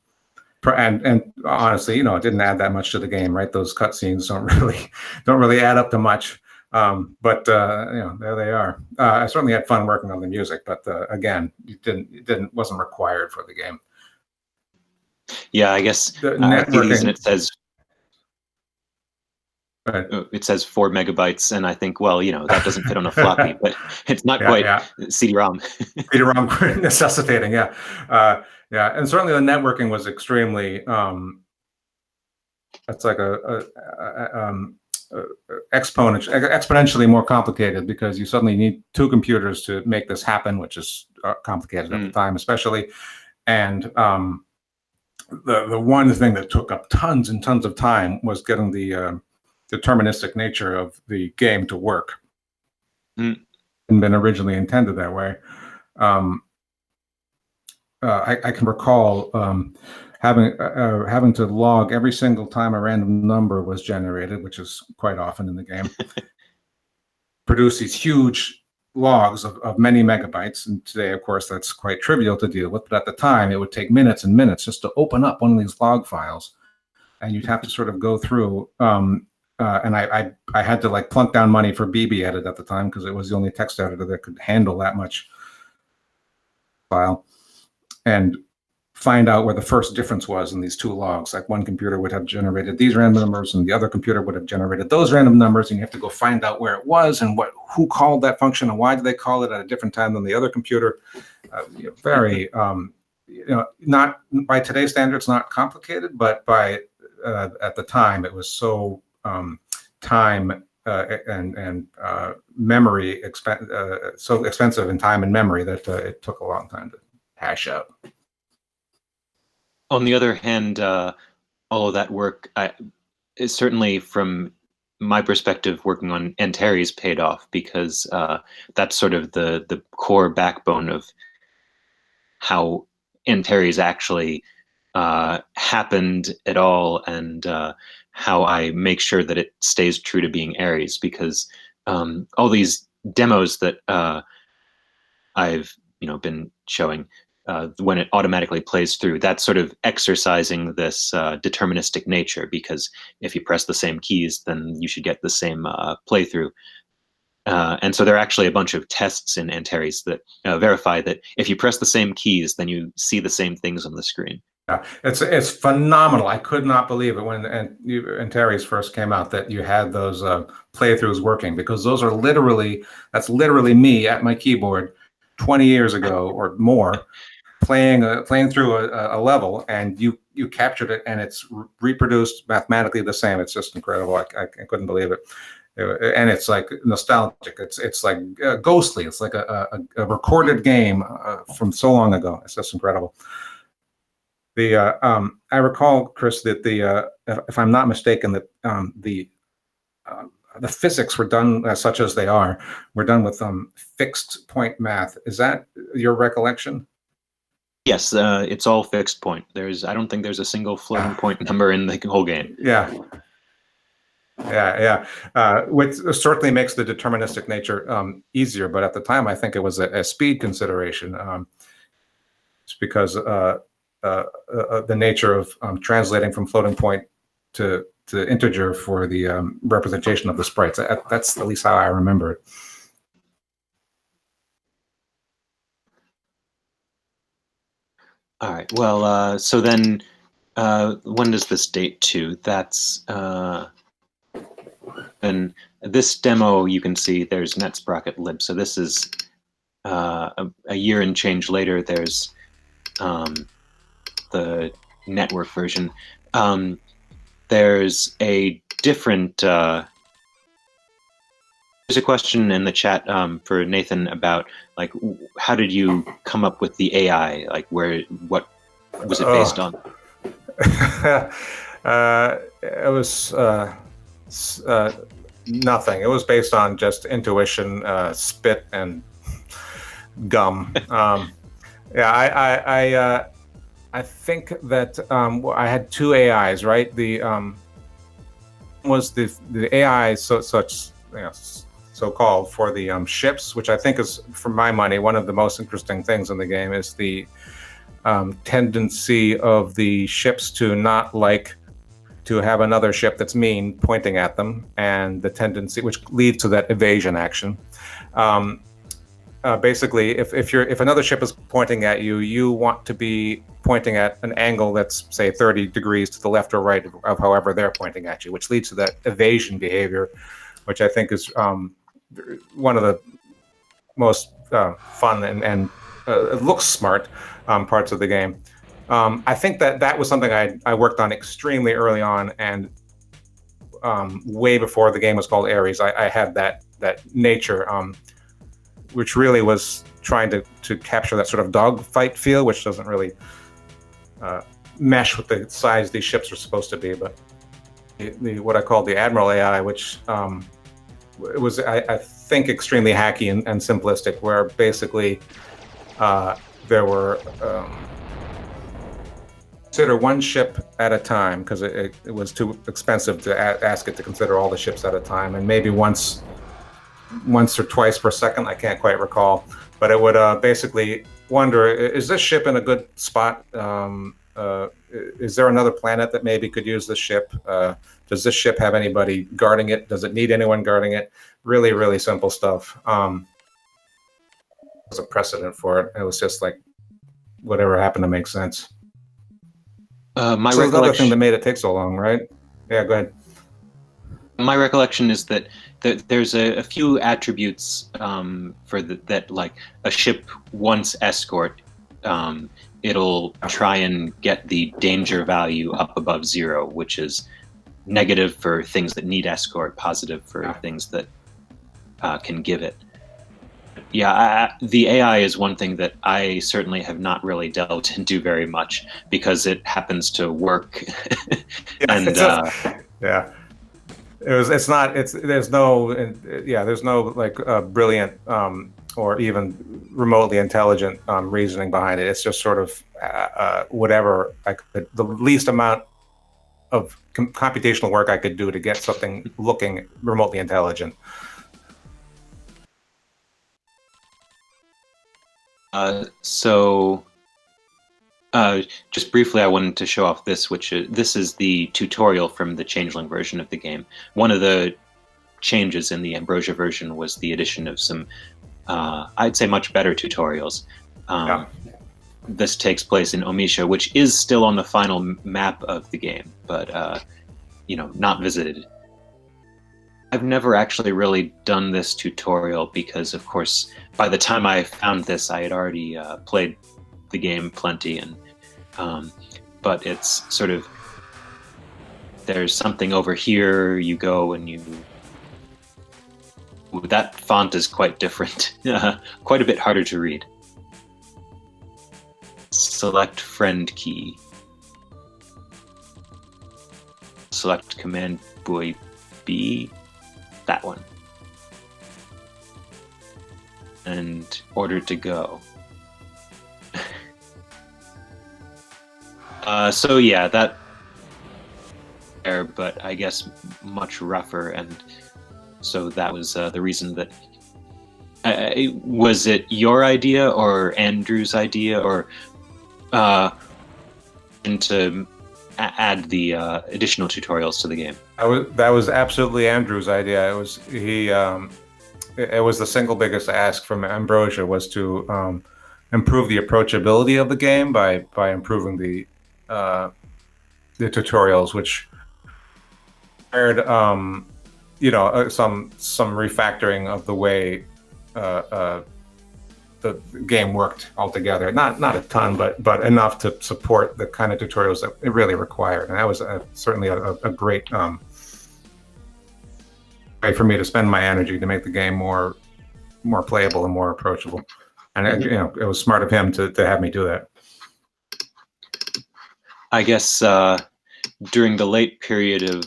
And honestly, it didn't add that much to the game, right? Those cutscenes don't really add up to much. But there they are. I certainly had fun working on the music, but again, it wasn't required for the game. Yeah, I guess The I see these, and it it says 4 megabytes, and I think, well, that doesn't fit on a floppy, but it's not quite CD-ROM. CD-ROM necessitating, yeah. And certainly the networking was extremely. It's like exponentially more complicated because you suddenly need 2 computers to make this happen, which is complicated at the time, especially. And the one thing that took up tons and tons of time was getting the deterministic nature of the game to work. And been originally intended that way. I can recall having to log every single time a random number was generated, which is quite often in the game. Produce these huge logs of many megabytes, and today, of course, that's quite trivial to deal with. But at the time, it would take minutes and minutes just to open up one of these log files, and you'd have to sort of go through. And I had to like plunk down money for BB Edit at the time because it was the only text editor that could handle that much file, and find out where the first difference was in these 2 logs. Like one computer would have generated these random numbers, and the other computer would have generated those random numbers, and you have to go find out where it was and who called that function and why did they call it at a different time than the other computer. Very, not by today's standards, not complicated, but by at the time it was so time and memory so expensive in time and memory that it took a long time to hash out. On the other hand, all of that work, is certainly from my perspective, working on Antares paid off because that's sort of the core backbone of how Antares actually happened at all, and how I make sure that it stays true to being Ares, because all these demos that I've been showing, when it automatically plays through, that's sort of exercising this deterministic nature, because if you press the same keys, then you should get the same playthrough. And so there are actually a bunch of tests in Antares that verify that if you press the same keys, then you see the same things on the screen. Yeah, it's phenomenal. I could not believe it when Antares first came out that you had those playthroughs working, because that's literally me at my keyboard 20 years ago or more, playing through a level, and you captured it, and it's reproduced mathematically the same. It's just incredible. I couldn't believe it. And it's like nostalgic. It's like ghostly. It's like a recorded game from so long ago. It's just incredible. I recall, Chris, that if I'm not mistaken, that the physics were done such as they are. We're done with fixed point math. Is that your recollection? Yes, it's all fixed point. I don't think there's a single floating point number in the whole game. Yeah. Which certainly makes the deterministic nature easier, but at the time I think it was a speed consideration. It's because the nature of translating from floating point to integer for the representation of the sprites. That's at least how I remember it. All right. Well, so then when does this date to? That's then this demo, you can see there's NetSprocket lib. So this is a year and change later. There's the network version. There's a different. There's a question in the chat for Nathan about like how did you come up with the AI? Like what was it based on? It was nothing. It was based on just intuition, spit, and gum. Yeah, I think that I had two AIs, right? The was the AI such so-called for the ships, which I think is, for my money, one of the most interesting things in the game is the tendency of the ships to not like to have another ship that's mean pointing at them, and the tendency which leads to that evasion action. Basically, if another ship is pointing at you, you want to be pointing at an angle that's, say, 30 degrees to the left or right of however they're pointing at you, which leads to that evasion behavior, which I think is one of the most fun and it looks smart parts of the game. I think that was something I worked on extremely early on, and way before the game was called Ares. I had that nature, which really was trying to capture that sort of dogfight feel, which doesn't really mesh with the size these ships are supposed to be. But what I called the Admiral AI, which it was, I think, extremely hacky and simplistic, where basically there were consider one ship at a time, because it was too expensive to ask it to consider all the ships at a time, and maybe once or twice per second, I can't quite recall, but it would basically wonder, is this ship in a good spot? Is there another planet that maybe could use this ship? Does this ship have anybody guarding it? Does it need anyone guarding it? Really, really simple stuff. There was a precedent for it. It was just like whatever happened to make sense. My so recollection, another thing that made it take so long, right? Yeah, go ahead. My recollection is that there's a few attributes for that, like a ship wants escort. It'll try and get the danger value up above 0, which is negative for things that need escort, positive for things that can give it. Yeah, the AI is one thing that I certainly have not really delved into very much, because it happens to work. And yeah, there's no like brilliant or even remotely intelligent reasoning behind it. It's just sort of whatever I could, the least amount of computational work I could do to get something looking remotely intelligent. Just briefly, I wanted to show off this, this is the tutorial from the Changeling version of the game. One of the changes in the Ambrosia version was the addition of some, I'd say, much better tutorials. This takes place in Omisha, which is still on the final map of the game, but not visited. I've never actually really done this tutorial because, of course, by the time I found this, I had already played the game plenty, and but it's sort of, there's something over here, you go and that font is quite different, quite a bit harder to read. Select friend key. Select command buoy B, that one. And order to go. So yeah, that there, but I guess much rougher, and so that was the reason that. Was it your idea or Andrew's idea, or and to add the additional tutorials to the game? That was absolutely Andrew's idea. It was it was the single biggest ask from Ambrosia, was to improve the approachability of the game by improving the tutorials, which required some refactoring of the way the game worked altogether. Not a ton, but enough to support the kind of tutorials that it really required. And that was certainly a great way for me to spend my energy to make the game more playable and more approachable. And it was smart of him to have me do that. I guess during the late period of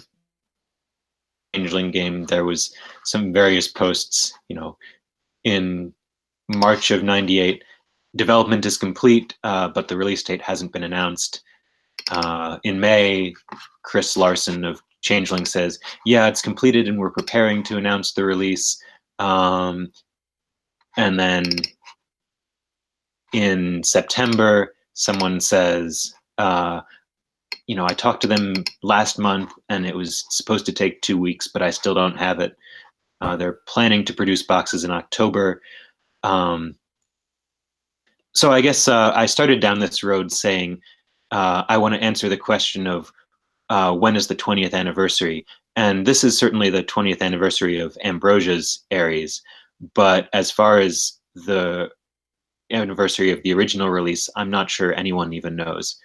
Changeling game, there was some various posts, in March of '98, development is complete, but the release date hasn't been announced. In May, Chris Larson of Changeling says, yeah, it's completed and we're preparing to announce the release. And then in September, someone says, I talked to them last month and it was supposed to take 2 weeks, but I still don't have it. They're planning to produce boxes in October. So I guess I started down this road saying, I want to answer the question of when is the 20th anniversary? And this is certainly the 20th anniversary of Ambrosia's Ares. But as far as the anniversary of the original release, I'm not sure anyone even knows.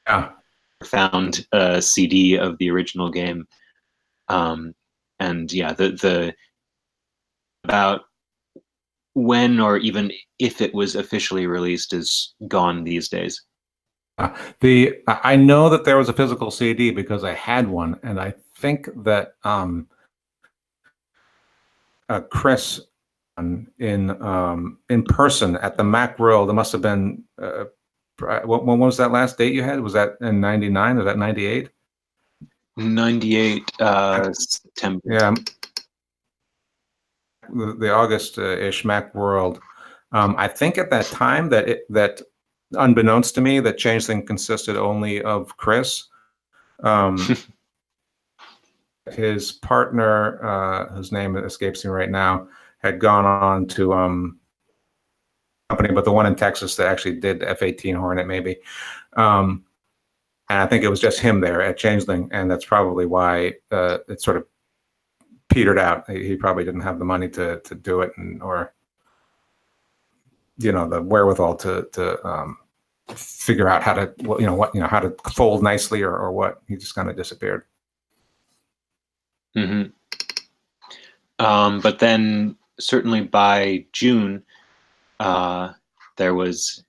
Yeah. Found a CD of the original game. And yeah, the about when or even if it was officially released is gone these days. I know that there was a physical CD because I had one, and I think that Chris in person at the Macworld, it must have been when was that last date you had? Was that in '99 or that '98? '98 September. Yeah, the August-ish Macworld. I think at that time that unbeknownst to me, that Changeling consisted only of Chris. His partner, whose name escapes me right now, had gone on to company, but the one in Texas that actually did F-18 Hornet, maybe. And I think it was just him there at Changeling, and that's probably why it sort of petered out. He probably didn't have the money to do it, or the wherewithal to figure out how to how to fold nicely or what. He just kind of disappeared. Mm-hmm. But then certainly by June, there was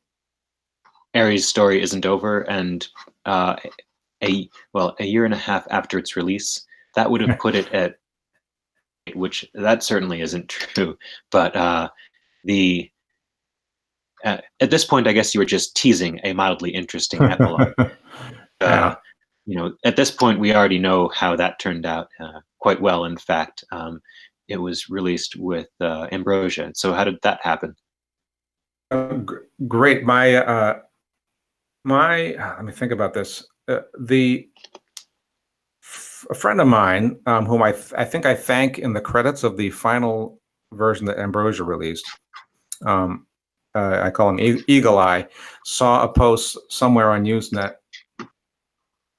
Ares' story isn't over, and a year and a half after its release, that would have put it at, which that certainly isn't true. But at this point, I guess you were just teasing a mildly interesting epilogue. Yeah. At this point, we already know how that turned out quite well. In fact, it was released with Ambrosia. So how did that happen? Great. My let me think about this. A friend of mine, whom I think I thank in the credits of the final version that Ambrosia released, I call him Eagle Eye, saw a post somewhere on Usenet.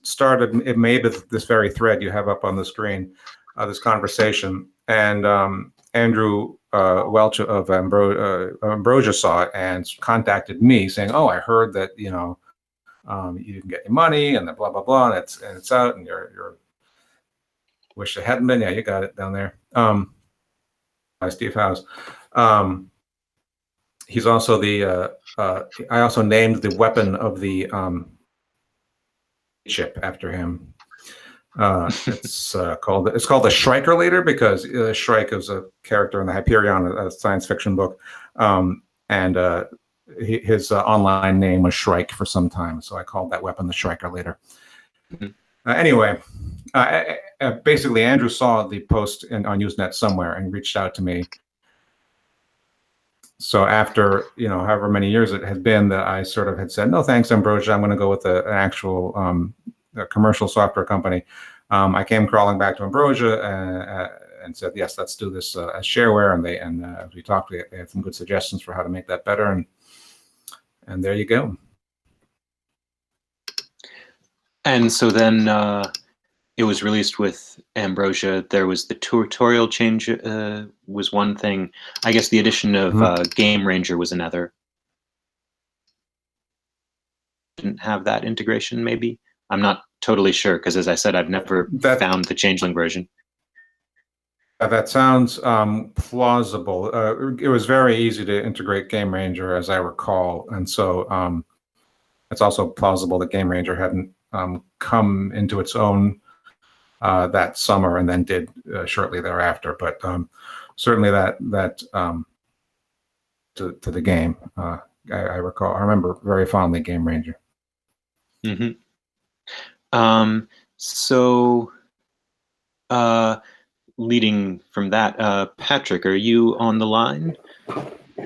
It made this very thread you have up on the screen, this conversation, and Andrew Welch of Ambrosia saw it and contacted me saying, "Oh, I heard that you can get your money and the blah blah blah, and it's out, and you're wish it hadn't been. Yeah, you got it down there." By Steve House. He's also I also named the weapon of the ship after him. It's called the Shrike later because Shrike is a character in the Hyperion, a science fiction book, and his online name was Shrike for some time, so I called that weapon the Shrike later. Mm-hmm. Anyway, basically, Andrew saw the post on Usenet somewhere and reached out to me. So after however many years it had been that I sort of had said, no thanks, Ambrosia, I'm going to go with an actual commercial software company. I came crawling back to Ambrosia and said, yes, let's do this as shareware, and as we talked, they had some good suggestions for how to make that better, and there you go. And so then it was released with Ambrosia. There was the tutorial change was one thing. I guess the addition of Game Ranger was another. Didn't have that integration, maybe. I'm not totally sure because, as I said, I've never found the Changeling version. That sounds plausible. It was very easy to integrate Game Ranger, as I recall, and so it's also plausible that Game Ranger hadn't come into its own that summer and then did shortly thereafter. But certainly that to the game, I recall. I remember very fondly Game Ranger. Mm-hmm. So, leading from that, Patrick, are you on the line?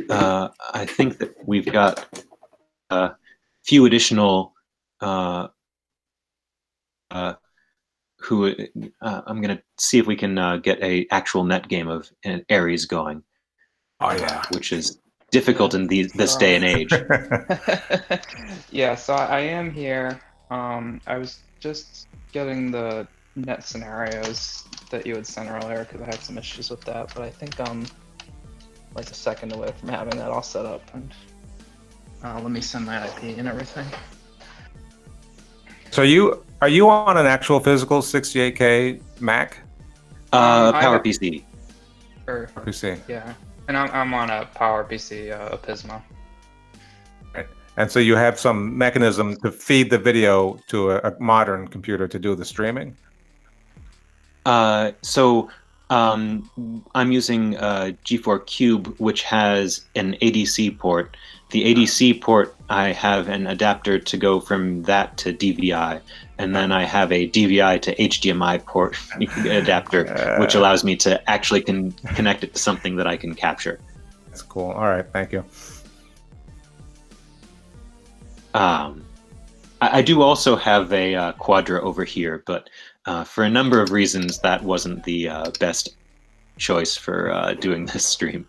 I think that we've got a few additional who I'm going to see if we can get a actual net game of Ares going. Oh yeah, which is difficult in this day and age. Yeah, so I am here. I was just getting the net scenarios that you had sent earlier because I had some issues with that, but I think I'm like a second away from having that all set up. And let me send my IP and everything. So are you on an actual physical 68K Mac? PowerPC. PC. Yeah, and I'm on a PowerPC Pismo. Right. And so you have some mechanism to feed the video to a modern computer to do the streaming? So I'm using G4 Cube, which has an ADC port. The ADC port, I have an adapter to go from that to DVI, and then I have a DVI to HDMI port adapter, which allows me to actually connect it to something that I can capture. That's cool. All right, thank you. I do also have a Quadra over here, but for a number of reasons, that wasn't the best choice for doing this stream.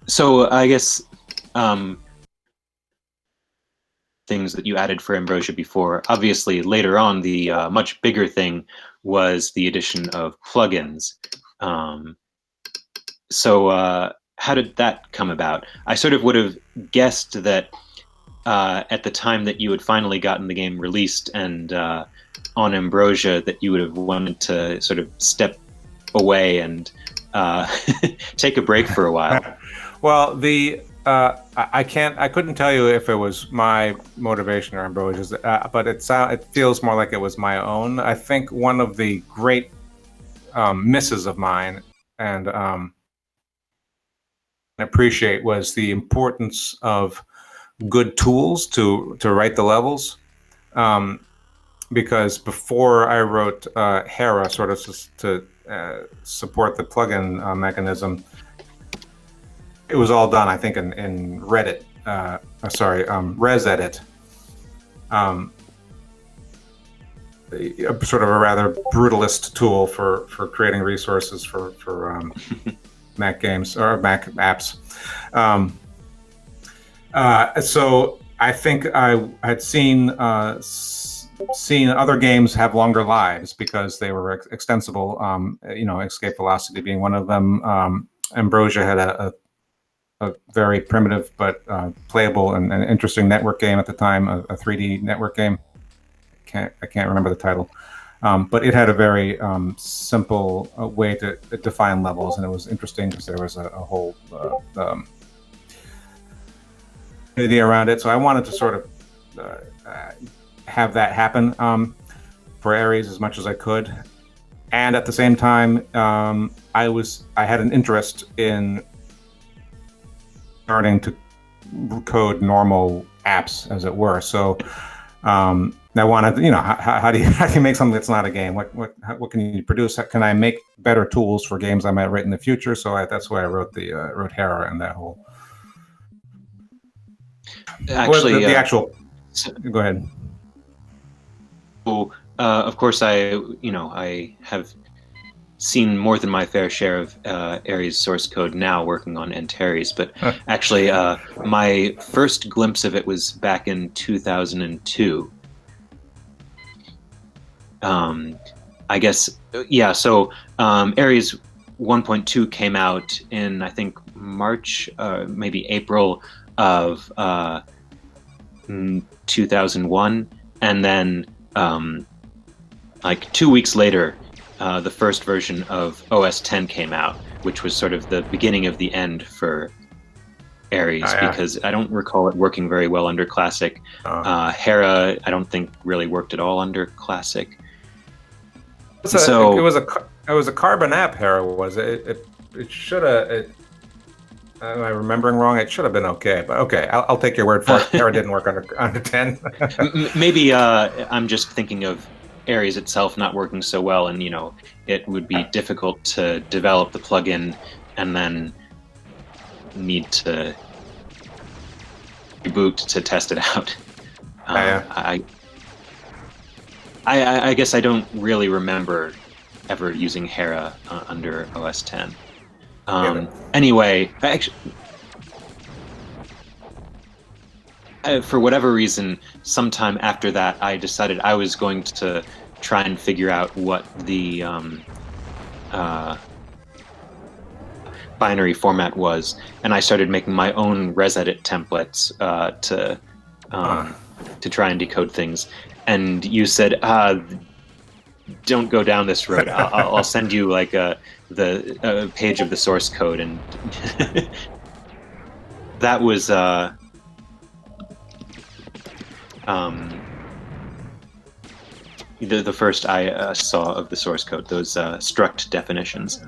So I guess things that you added for Ambrosia before. Obviously, later on, the much bigger thing was the addition of plugins. So how did that come about? I sort of would have guessed that at the time that you had finally gotten the game released and on Ambrosia, that you would have wanted to sort of step away and take a break for a while. Well, I couldn't tell you if it was my motivation or Ambrosia's, but it feels more like it was my own. I think one of the great misses of mine and appreciate was the importance of good tools to write the levels. Because before I wrote Hera, sort of to support the plugin mechanism, it was all done, I think, in Reddit. ResEdit. Sort of a rather brutalist tool for creating resources for Mac games or Mac apps. So I think I had seen other games have longer lives because they were extensible. Escape Velocity being one of them. Ambrosia had a very primitive but playable and interesting network game at the time, a 3D network game. I can't remember the title, but it had a very simple way to define levels, and it was interesting because there was a whole community around it. So I wanted to sort of have that happen for Ares as much as I could, and at the same time, I had an interest in starting to code normal apps, as it were. So I wanted, how do you make something that's not a game? What can you produce? Can I make better tools for games I might write in the future? So that's why I wrote wrote Hera and that whole. Actually, the actual. Go ahead. So, of course, I have seen more than my fair share of Ares source code now working on Antares, but actually my first glimpse of it was back in 2002. I guess, yeah, so Ares 1.2 came out in, I think, March, maybe April of 2001, and then like 2 weeks later, the first version of OS 10 came out, which was sort of the beginning of the end for Ares, because I don't recall it working very well under Classic. Hera, I don't think really worked at all under Classic. It was a Carbon app, Hera was it? It should have. Am I remembering wrong? It should have been okay, but okay, I'll take your word for it. Hera didn't work under 10. Maybe I'm just thinking of Ares itself not working so well, and it would be difficult to develop the plugin and then need to reboot to test it out. I guess I don't really remember ever using Hera under OS 10. Anyway, for whatever reason, sometime after that, I decided I was going to try and figure out what the binary format was, and I started making my own ResEdit templates to try and decode things. And you said, "Don't go down this road. I'll send you like the page of the source code," and that was the first I saw of the source code. Those struct definitions.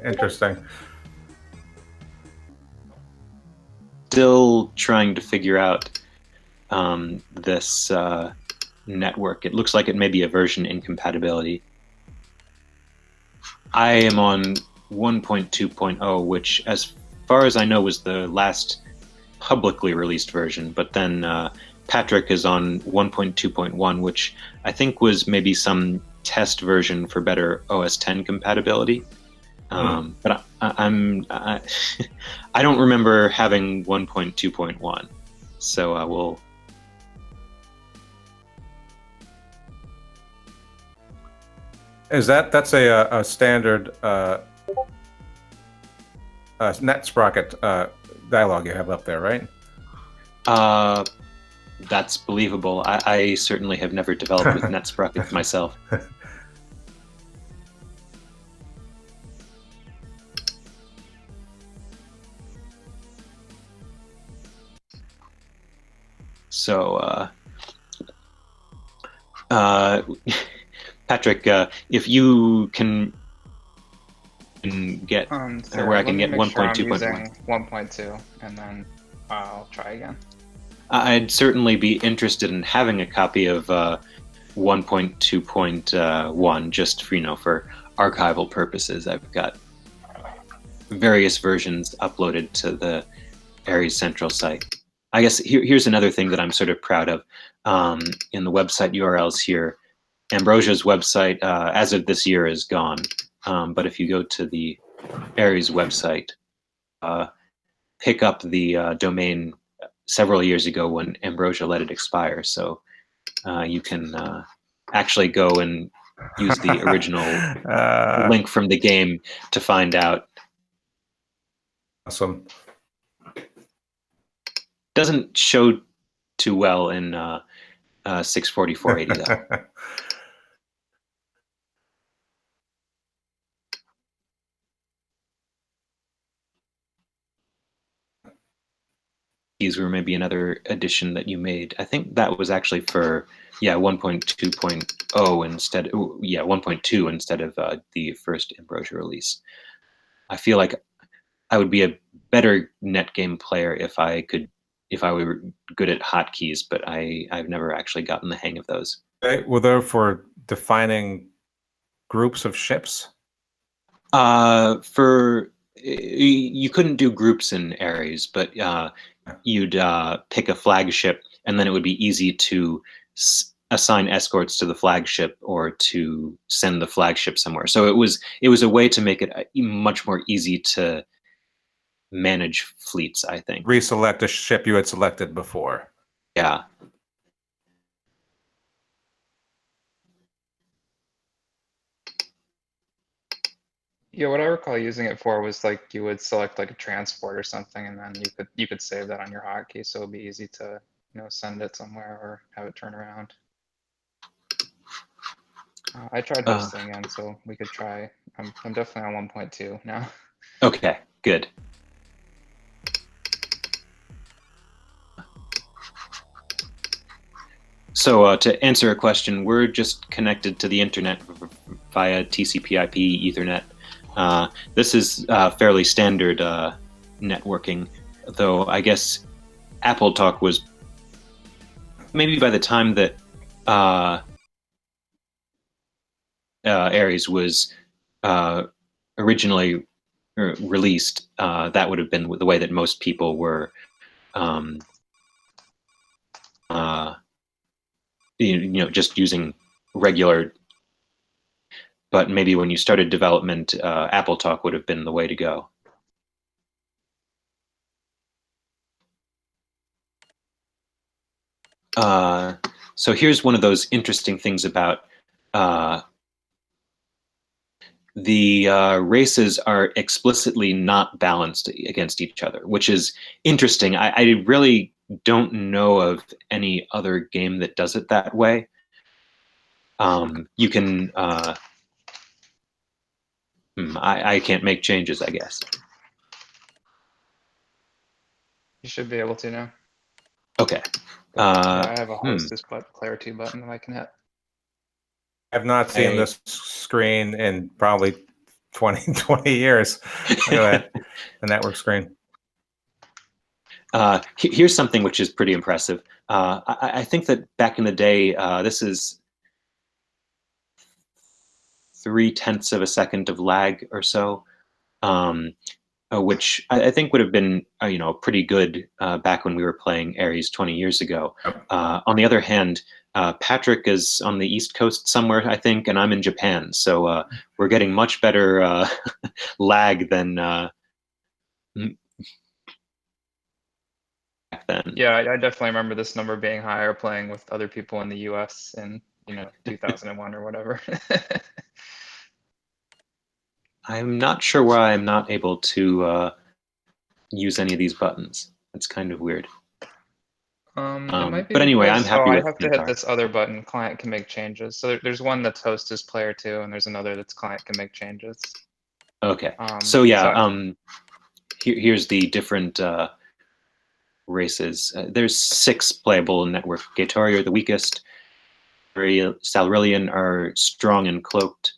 Interesting. Still trying to figure out this network. It looks like it may be a version incompatibility. I am on 1.2.0, which, as far as I know, was the last publicly released version, but then Patrick is on 1.2.1, which I think was maybe some test version for better OS 10 compatibility. But I don't remember having 1.2.1, so I will. That's a standard NetSprocket dialog you have up there, right? That's believable. I certainly have never developed with NetSprocket myself. So, Patrick, if you can get where I can get 1.2.1. 1.2, and then I'll try again. I'd certainly be interested in having a copy of 1.2.1 just for archival purposes. I've got various versions uploaded to the Ares Central site. I guess here's another thing that I'm sort of proud of in the website URLs here. Ambrosia's website, as of this year, is gone. But if you go to the Ares website, pick up the domain several years ago when Ambrosia let it expire. So you can actually go and use the original link from the game to find out. Awesome. Doesn't show too well in 64480 though. These were maybe another addition that you made. I think that was actually for 1.2.0 instead. 1.2 instead of the first Ambrosia release. I feel like I would be a better netgame player if I were good at hotkeys, but I've never actually gotten the hang of those. Were there for defining groups of ships? You couldn't do groups in Ares, but you'd pick a flagship, and then it would be easy to assign escorts to the flagship or to send the flagship somewhere. So it was a way to make it much more easy to manage fleets, I think. Reselect a ship you had selected before. Yeah. Yeah, what I recall using it for was like you would select like a transport or something, and then you could save that on your hotkey, so it'd be easy to, you know, send it somewhere or have it turn around. I tried hosting again, so we could try. I'm definitely on 1.2 now. Okay, good. So to answer a question, we're just connected to the internet via TCP/IP Ethernet. This is fairly standard networking, though I guess Apple Talk was maybe by the time that Ares was originally released, that would have been the way that most people were you know, just using regular. But maybe when you started development, Apple Talk would have been the way to go. So here's one of those interesting things about the races are explicitly not balanced against each other, which is interesting. I really don't know of any other game that does it that way. You can, I can't make changes, I guess. You should be able to now. Okay. Yeah, I have a host is player 2 button that I can hit. I've not seen this screen in probably 20 years. Look at that, the network screen. Here's something which is pretty impressive. I think that back in the day, this is 0.3 of a second of lag or so, which I think would have been you know, pretty good back when we were playing Ares 20 years ago. On the other hand, Patrick is on the East Coast somewhere, I think, and I'm in Japan, so we're getting much better lag than back then. Yeah, I definitely remember this number being higher playing with other people in the US in, you know, 2001 or whatever. I'm not sure why I'm not able to use any of these buttons. It's kind of weird. It might be but anyway, because, I'm happy I with have to hit Antares. this other button, client can make changes. So there's one that's host is player 2, and there's another that's client can make changes. Okay, so yeah, here's the different races. There's 6 playable in network. Gatori are the weakest. Salrillion are strong and cloaked.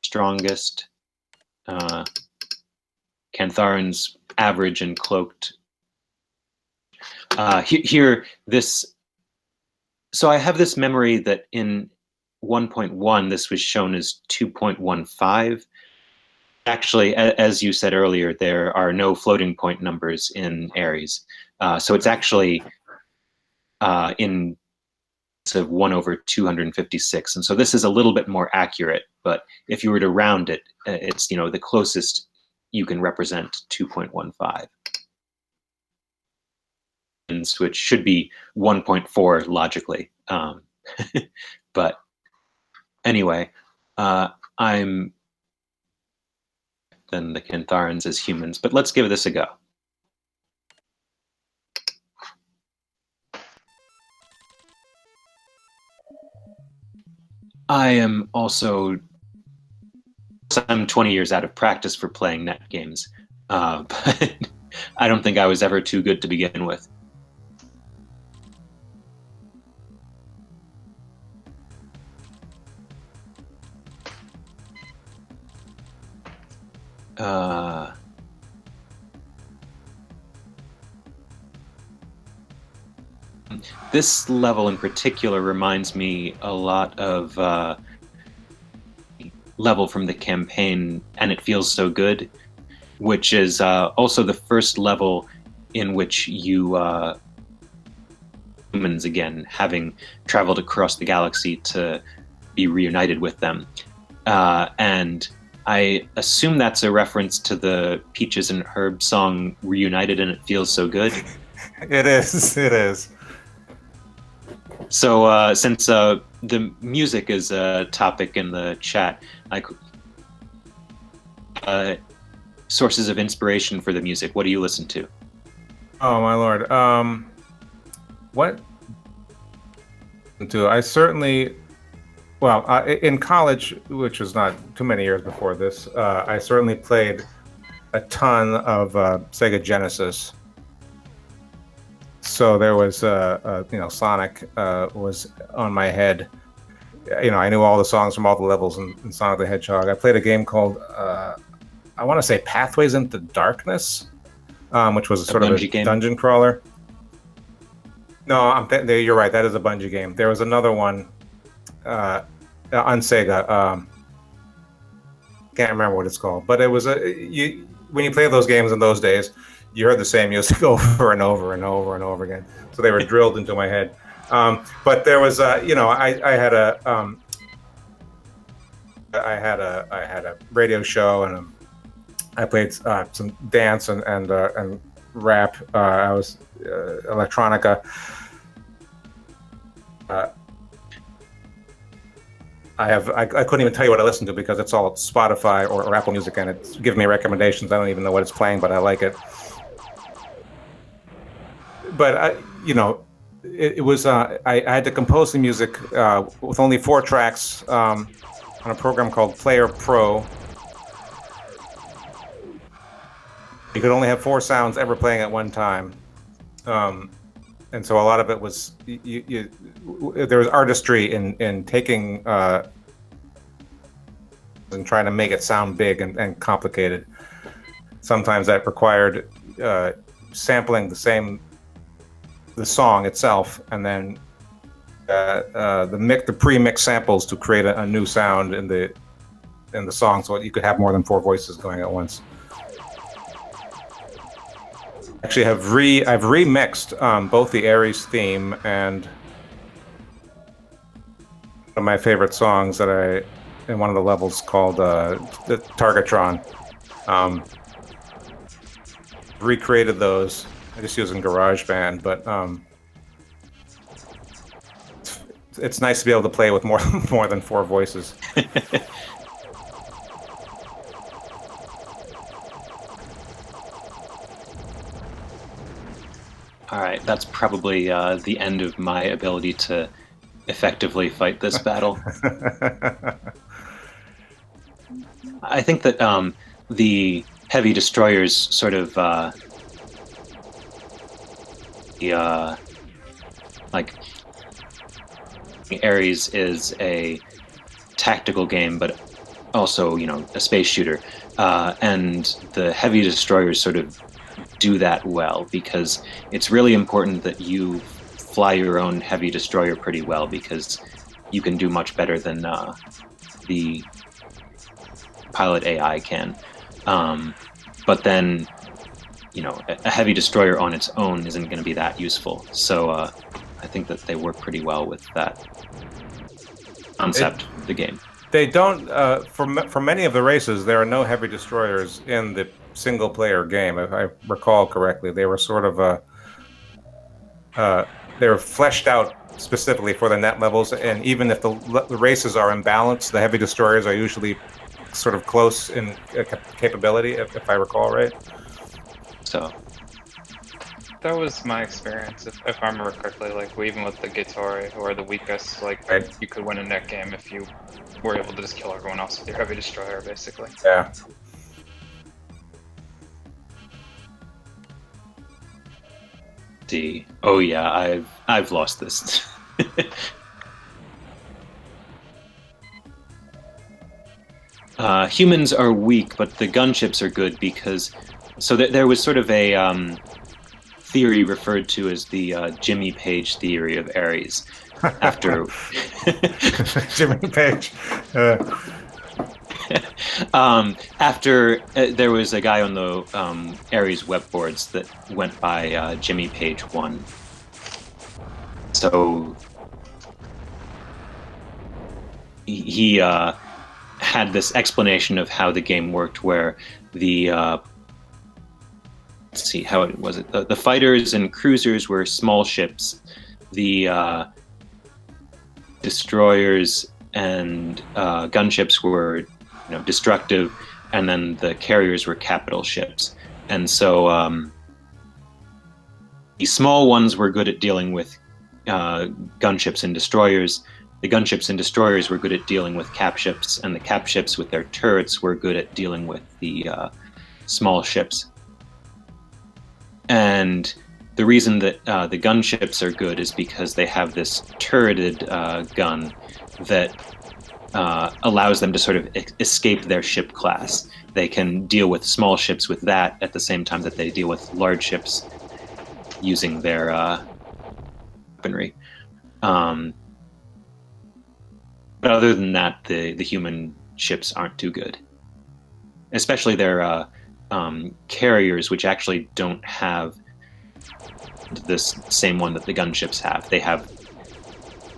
Strongest. Cantharans average and cloaked. Here, this. So I have this memory that in 1.1 this was shown as 2.15. Actually, as you said earlier, there are no floating point numbers in Ares, so it's actually in of 1/256, and so this is a little bit more accurate. But if you were to round it, it's, you know, the closest you can represent 2.15. Which should be 1.4 logically. But anyway, I'm than the Cantharans as humans, but let's give this a go. I am also, I'm 20 years out of practice for playing net games, but I don't think I was ever too good to begin with. This level in particular reminds me a lot of level from the campaign, And It Feels So Good, which is also the first level in which you humans again, having traveled across the galaxy to be reunited with them. And I assume that's a reference to the Peaches and Herb song "Reunited and It Feels So Good." It is. It is. So since the music is a topic in the chat, sources of inspiration for the music. What do you listen to? Oh my lord. What? I certainly. Well, in college, which was not too many years before this, I certainly played a ton of Sega Genesis. So there was, Sonic was on my head. I knew all the songs from all the levels in Sonic the Hedgehog. I played a game called, I want to say Pathways into Darkness, which was sort of a game? dungeon crawler. No, you're right. That is a Bungie game. There was another one on Sega. Can't remember what it's called, but it was when you play those games in those days, you heard the same music over and over and over and over again. So they were drilled into my head. But there was, I had a radio show, and I played some dance and rap. I was electronica. I couldn't even tell you what I listened to because it's all Spotify or Apple Music, and it's giving me recommendations. I don't even know what it's playing, but I like it. But it was I had to compose the music with only 4 tracks on a program called Player Pro. You could only have 4 sounds ever playing at one time, and so a lot of it was there was artistry in taking and trying to make it sound big and complicated. Sometimes that required sampling the song itself, and then the pre-mix samples to create a new sound in the song, so you could have more than 4 voices going at once. Actually, I've remixed both the Ares theme and one of my favorite songs that in one of the levels called the Targetron. Recreated those. I just using GarageBand, but it's nice to be able to play with more than 4 voices. All right, that's probably the end of my ability to effectively fight this battle. I think that the heavy destroyers sort of like Ares is a tactical game, but also a space shooter, and the heavy destroyers sort of do that well, because it's really important that you fly your own heavy destroyer pretty well, because you can do much better than the pilot AI can. But then, a heavy destroyer on its own isn't going to be that useful. So I think that they work pretty well with that concept of the game. They don't, for many of the races, there are no heavy destroyers in the single-player game. If I recall correctly, they were sort of they were fleshed out specifically for the net levels, and even if the races are imbalanced, the heavy destroyers are usually sort of close in capability, if I recall right. So that was my experience, if I remember correctly. Like, even with the Gatari, who are the weakest, like, right. You could win a net game if you were able to just kill everyone else with your heavy destroyer, basically. Yeah. Oh yeah, I've lost this. Humans are weak, but the gunships are good because there was sort of a theory referred to as the Jimmy Page theory of Ares. After Jimmy Page. After there was a guy on the Ares web boards that went by Jimmy Page 1. so he had this explanation of how the game worked, where the let's see, how it was it. The fighters and cruisers were small ships. The destroyers and gunships were, destructive, and then the carriers were capital ships. And so the small ones were good at dealing with gunships and destroyers. The gunships and destroyers were good at dealing with cap ships, and the cap ships with their turrets were good at dealing with the small ships. And the reason that the gunships are good is because they have this turreted gun that allows them to sort of escape their ship class. They can deal with small ships with that at the same time that they deal with large ships using their weaponry. But other than that, the human ships aren't too good. Especially their carriers, which actually don't have this same one that the gunships have. They have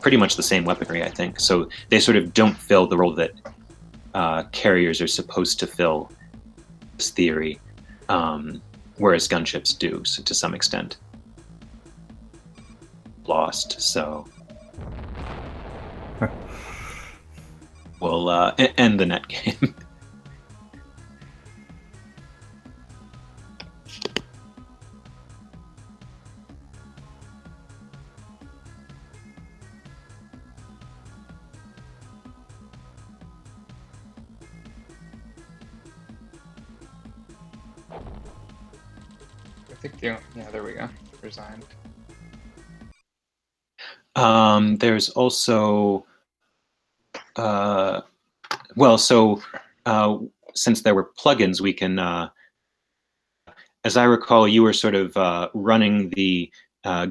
pretty much the same weaponry, I think. So they sort of don't fill the role that carriers are supposed to fill, this theory, whereas gunships do, so to some extent. Lost, so we'll end the net game. I think yeah, there we go. Resigned. There's also, since there were plugins, we can, as I recall, you were sort of running the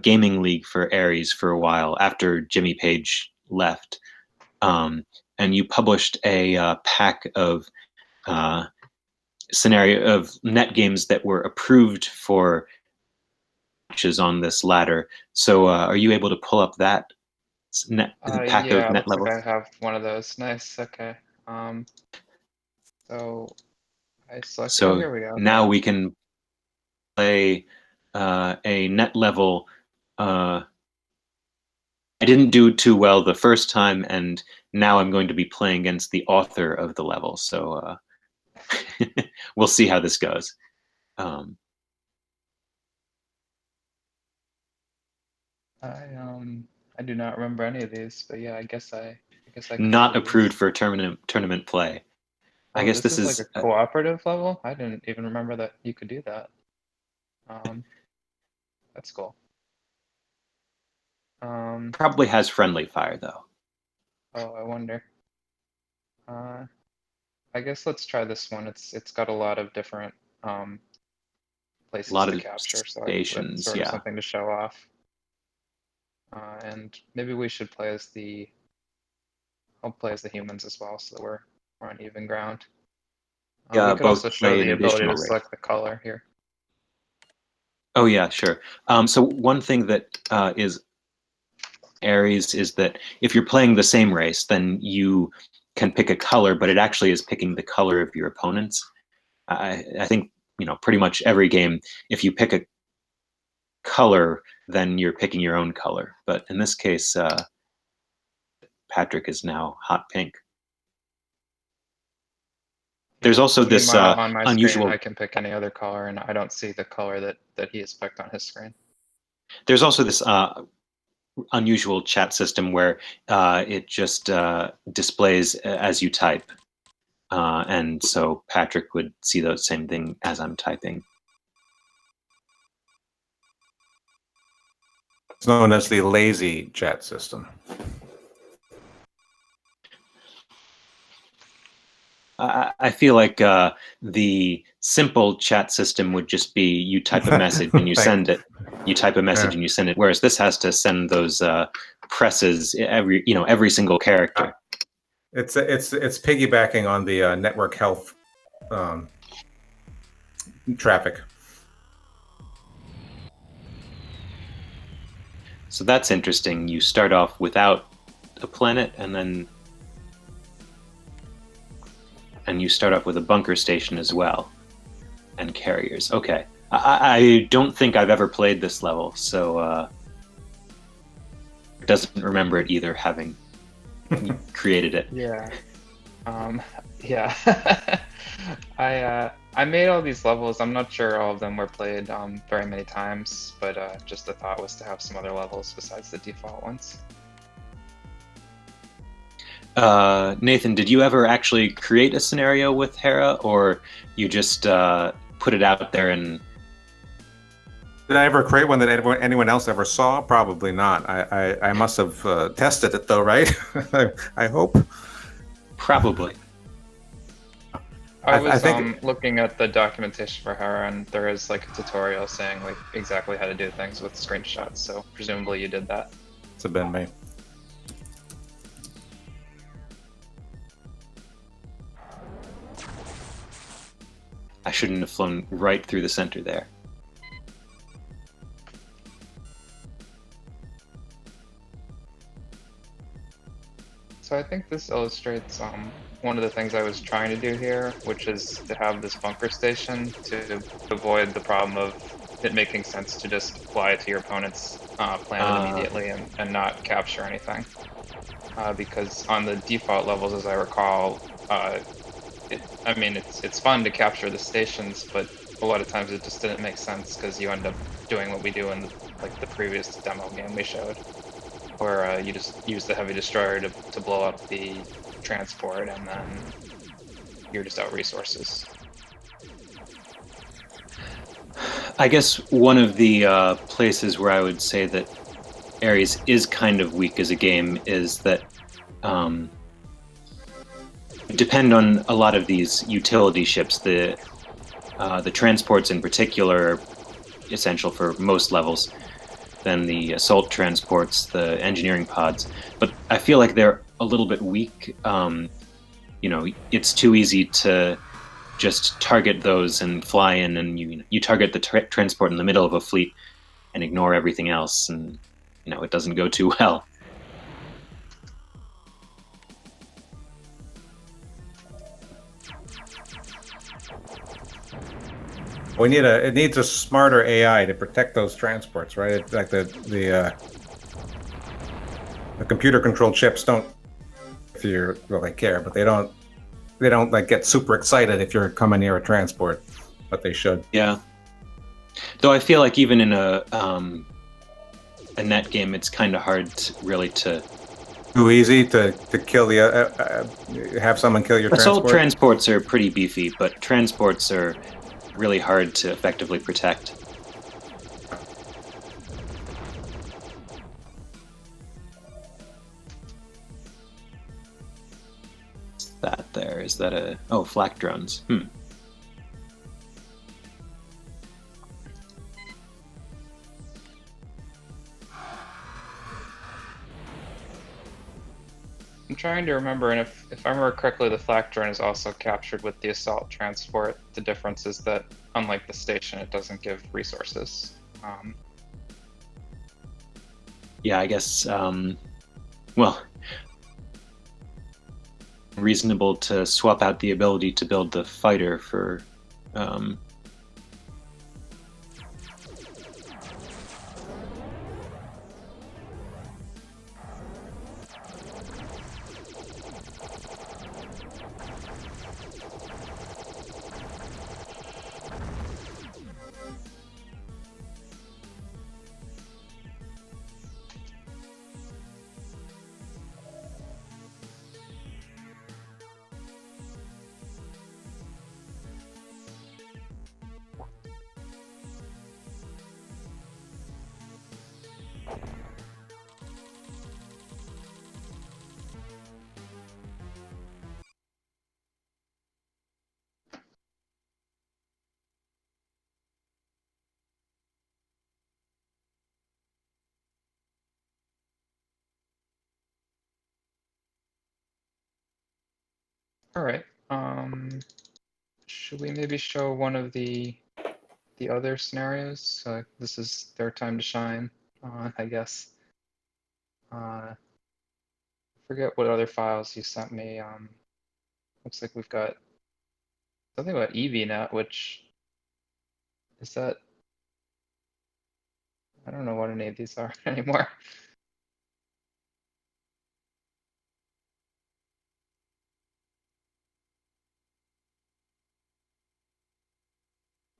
gaming league for Ares for a while after Jimmy Page left, and you published a pack of net games that were approved for matches on this ladder. So are you able to pull up that pack Yeah, of net looks levels? like I have one of those. Nice. Okay. So I select. Oh, here we go. Now Okay. we can play a net level. I didn't do too well the first time, and now I'm going to be playing against the author of the level. So we'll see how this goes. I do not remember any of these, but yeah, I guess I could Not do approved this. for tournament play. I Oh, guess this this is like is a cooperative level? I didn't even remember that you could do that. That's cool. probably has friendly fire though. Oh, I wonder. I guess let's try this one. It's got a lot of different A places lot to of capture, so that's stations, sort of yeah. something to show off. And maybe we should play as I'll play as the humans as well, so that we're on even ground. We could Both also show play an the ability additional to race. select the color here. Oh yeah, sure. So one thing that is Ares is that if you're playing the same race, then you can pick a color, but it actually is picking the color of your opponents. I think, pretty much every game, if you pick a color, then you're picking your own color. But in this case, Patrick is now hot pink. There's also this on my screen, unusual. I can pick any other color, and I don't see the color that he has picked on his screen. There's also this unusual chat system where it just displays as you type. And so Patrick would see the same thing as I'm typing. It's known as the lazy chat system. I feel like the simple chat system would just be you type a message and you send it. You type a message and you send it. Whereas this has to send those presses every single character. It's piggybacking on the network health traffic. So that's interesting. You start off without a planet, and you start off with a bunker station as well, and carriers. Okay. I don't think I've ever played this level, so doesn't remember it either, having created it. Yeah. Yeah. I made all these levels. I'm not sure all of them were played very many times, but just the thought was to have some other levels besides the default ones. Nathan, did you ever actually create a scenario with Hera, or you just put it out there and... Did I ever create one that anyone else ever saw? Probably not. I must have tested it though, right? I hope. Probably. I was I think looking at the documentation for Hera, and there is like a tutorial saying like exactly how to do things with screenshots. So presumably you did that. it's been me. I shouldn't have flown right through the center there. So I think this illustrates one of the things I was trying to do here, which is to have this bunker station to avoid the problem of it making sense to just fly to your opponent's planet immediately and not capture anything. Because on the default levels, as I recall, I mean, it's fun to capture the stations, but a lot of times it just didn't make sense because you end up doing what we do in like the previous demo game we showed, where you just use the heavy destroyer to blow up the transport, and then you're just out resources. I guess one of the places where I would say that Ares is kind of weak as a game is that depend on a lot of these utility ships. The transports in particular are essential for most levels. Then the assault transports, the engineering pods. But I feel like they're a little bit weak. You know, it's too easy to just target those and fly in, and you target the transport in the middle of a fleet and ignore everything else, and it doesn't go too well. It needs a smarter AI to protect those transports, right? It's like the computer controlled ships don't, if you really care, but they don't like get super excited if you're coming near a transport, but they should. Yeah. Though I feel like even in a net game, it's kind of hard to Too easy to kill the have someone kill your assault transport. transports are pretty beefy, but transports are really hard to effectively protect. What's that there? Is that a... Oh, flak drones. I'm trying to remember, and if I remember correctly, the flak drone is also captured with the assault transport. The difference is that, unlike the station, it doesn't give resources. Yeah, I guess, well, reasonable to swap out the ability to build the fighter for... All right. Should we maybe show one of the other scenarios? This is their time to shine, I guess. Forget what other files you sent me. Looks like we've got something about EVNet, which is that? I don't know what any of these are anymore.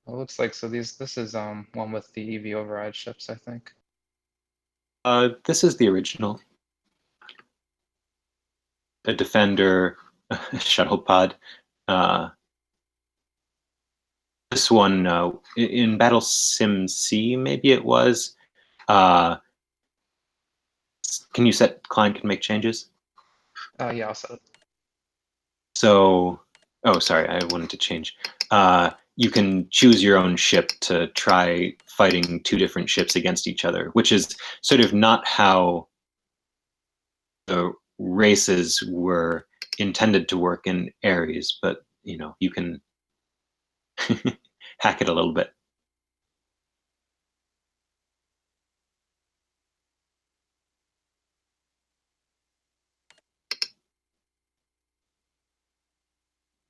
It looks like so this is one with the EV override ships, I think. This is the original. A Defender, a shuttle pod. This one in Battle Sim C, maybe it was. Can you set client can make changes? Yeah, I'll set it. So, oh, sorry, I wanted to change. You can choose your own ship to try fighting two different ships against each other, which is sort of not how the races were intended to work in Ares, but you know, you can hack it a little bit.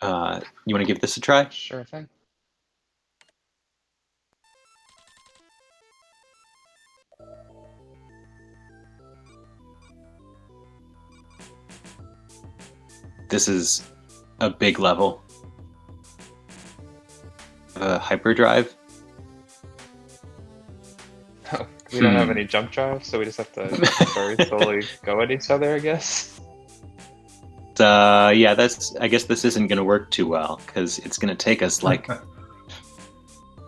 You want to give this a try? Sure thing. This is a big level. Hyperdrive. We don't have any jump drive, so we just have to very slowly go at each other, I guess. Yeah, I guess this isn't going to work too well because it's going to take us like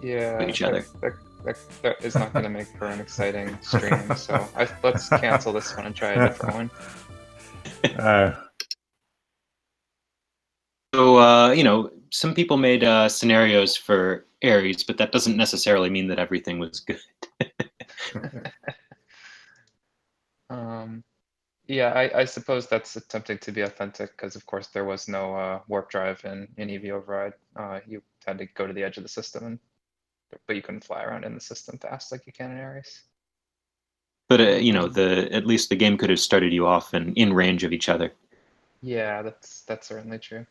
Yeah, each other. That is not going to make for an exciting stream. So let's cancel this one and try a different one. So you know, some people made scenarios for Ares, but that doesn't necessarily mean that everything was good. Yeah, I suppose that's attempting to be authentic because, of course, there was no warp drive in EV override. You had to go to the edge of the system, but you couldn't fly around in the system fast like you can in Ares. But you know, at least the game could have started you off in range of each other. Yeah, that's certainly true.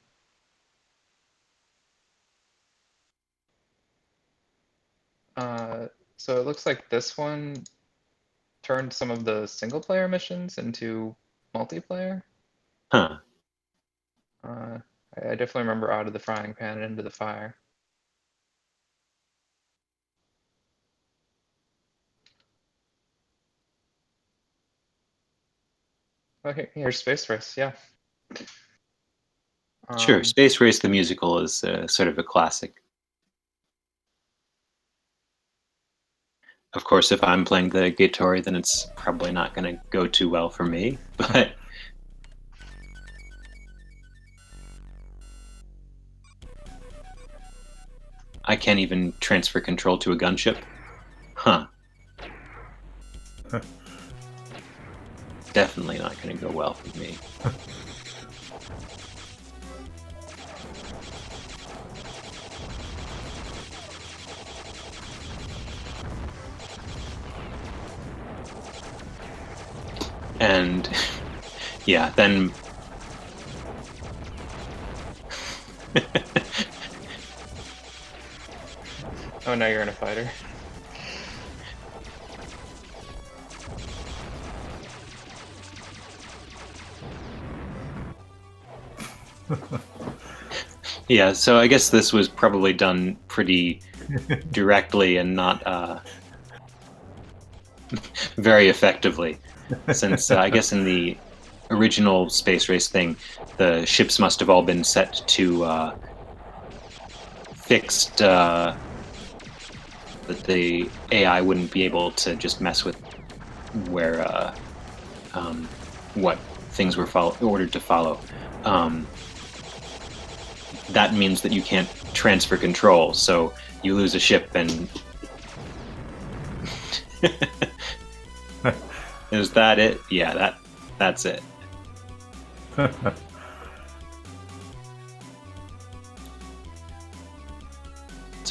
So it looks like this one turned some of the single player missions into multiplayer. Huh. I definitely remember out of the frying pan and into the fire. Okay, here's Space Race, yeah. Sure, Space Race the musical is sort of a classic. Of course, if I'm playing the Gatori, then it's probably not going to go too well for me, but I can't even transfer control to a gunship. Huh. Definitely not going to go well for me. And yeah, then Oh, now you're in a fighter. yeah, so I guess this was probably done pretty directly and not very effectively, since I guess in the original Space Race thing, the ships must have all been set to fixed that the AI wouldn't be able to just mess with where what things were ordered to follow. That means that you can't transfer control, so you lose a ship and is that it? Yeah, that's it. To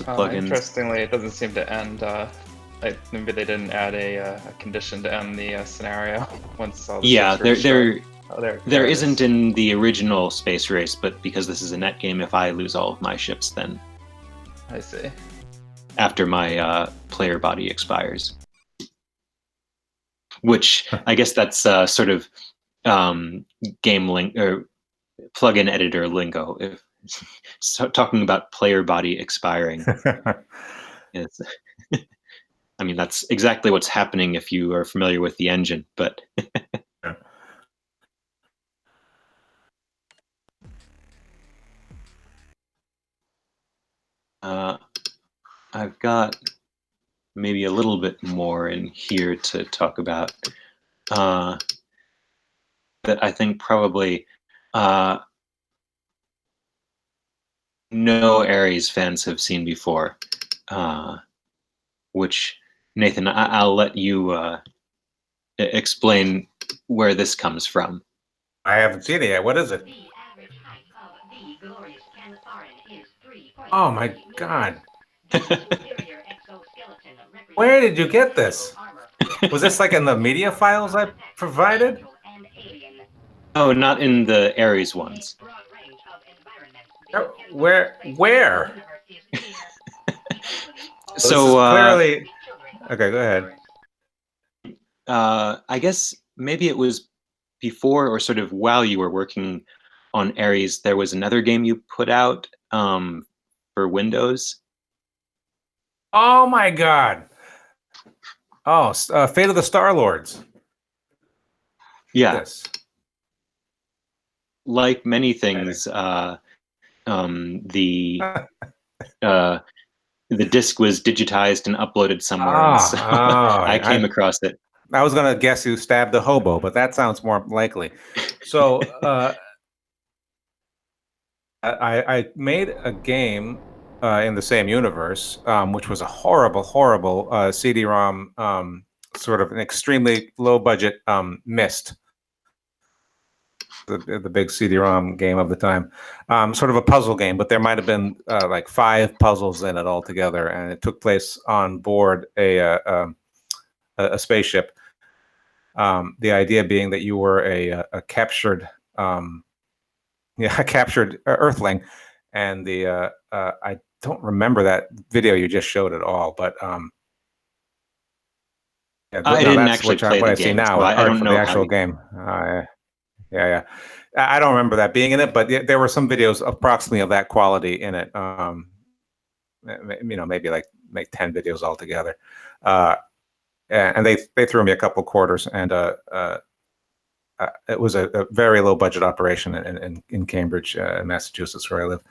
plug in. Interestingly, it doesn't seem to end maybe they didn't add a condition to end the scenario once all the Yeah, ships were destroyed. Oh, there it isn't is. in the original Space Race, but because this is a net game, if I lose all of my ships, then I see. after my player body expires, which I guess that's sort of game link or plugin editor lingo. If so, talking about player body expiring, is, I mean that's exactly what's happening if you are familiar with the engine. But I've got maybe a little bit more in here to talk about that I think probably no Ares fans have seen before, which, Nathan, I'll let you explain where this comes from. I haven't seen it yet. What is it? Oh my God. Where did you get this? Was this like in the media files I provided? Oh, not in the Ares ones. Where? This is So clearly. Okay, go ahead. I guess maybe it was before or sort of while you were working on Ares, there was another game you put out for Windows. Oh my God. Oh, Fate of the Star Lords. Yeah, This. like many things, the disc was digitized and uploaded somewhere, and so I came across it. I was gonna guess you stabbed a hobo, but that sounds more likely. So I made a game in the same universe, which was a horrible CD-ROM, sort of an extremely low budget Myst, the big CD-ROM game of the time, sort of a puzzle game, but there might have been like 5 puzzles in it altogether, and it took place on board a spaceship. The idea being that you were a captured, a captured Earthling, and I don't remember that video you just showed at all, but yeah, I no, didn't that's actually what play what the I see game, now so is I art don't from the know how actual to. game. Yeah. I don't remember that being in it, but there were some videos approximately of that quality in it. Maybe like make 10 videos altogether. And they threw me a couple quarters, and it was a very low budget operation in Cambridge, Massachusetts, where I live.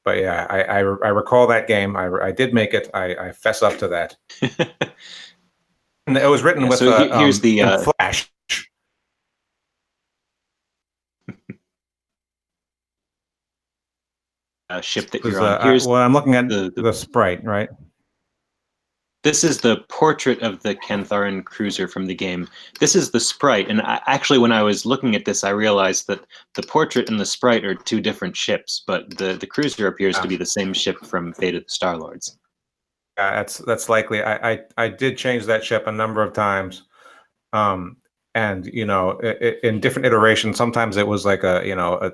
But yeah, I recall that game. I did make it. I fess up to that. And it was written Yeah, with so here's the in Flash. ship that you're on. Well, I'm looking at the the sprite, right? This is the portrait of the Cantharan cruiser from the game. This is the sprite, and actually, when I was looking at this, I realized that the portrait and the sprite are 2 different ships, but the cruiser appears to be the same ship from Fate of the Star Lords. That's likely. I did change that ship a number of times, and in different iterations. Sometimes it was like a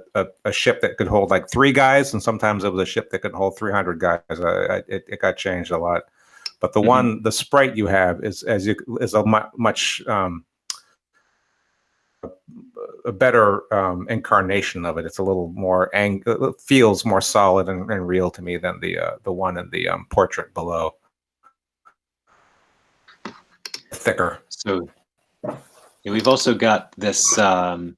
ship that could hold like 3 guys, and sometimes it was a ship that could hold 300 guys. It got changed a lot. But the sprite you have is a much a better incarnation of it. It's a little more it feels more solid and real to me than the one in the portrait below. Thicker. So we've also got this, not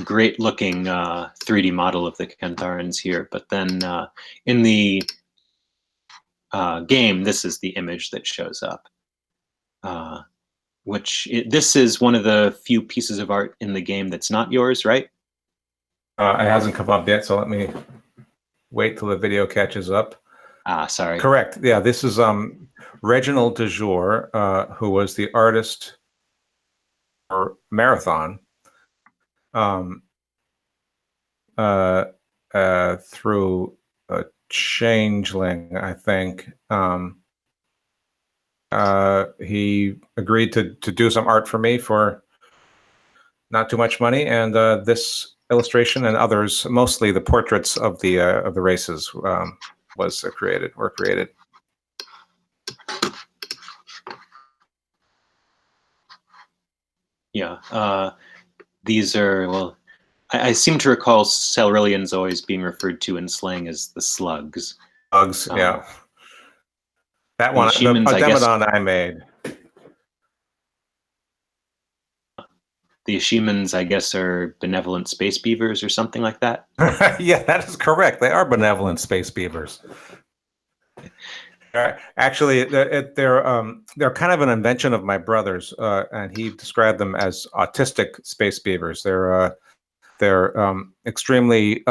great looking 3D model of the Cantharans here, but then in the game, this is the image that shows up. This is one of the few pieces of art in the game that's not yours, right? It hasn't come up yet, so let me wait till the video catches up. Sorry. Correct. Yeah, this is Reginald DeJour, who was the artist for Marathon, through changeling, I think. He agreed to do some art for me for not too much money, and this illustration and others, mostly the portraits of the races, were created. Yeah, these are, well, I seem to recall Silmarillions always being referred to in slang as the slugs. Bugs, yeah. That one, the Shemans, I guess, Demodon I made. the Shemans, I guess, are benevolent space beavers or something like that. Yeah, that is correct. They are benevolent space beavers. Actually, they're kind of an invention of my brother's, and he described them as autistic space beavers. They're extremely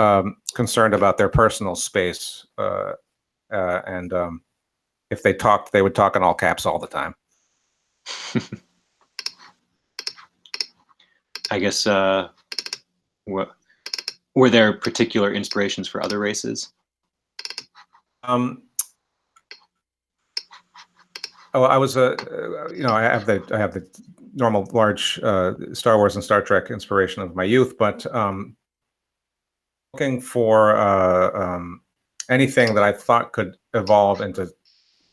concerned about their personal space, and if they talked, they would talk in all caps all the time. I guess, were there particular inspirations for other races? I was I have the normal large Star Wars and Star Trek inspiration of my youth, but looking for anything that I thought could evolve into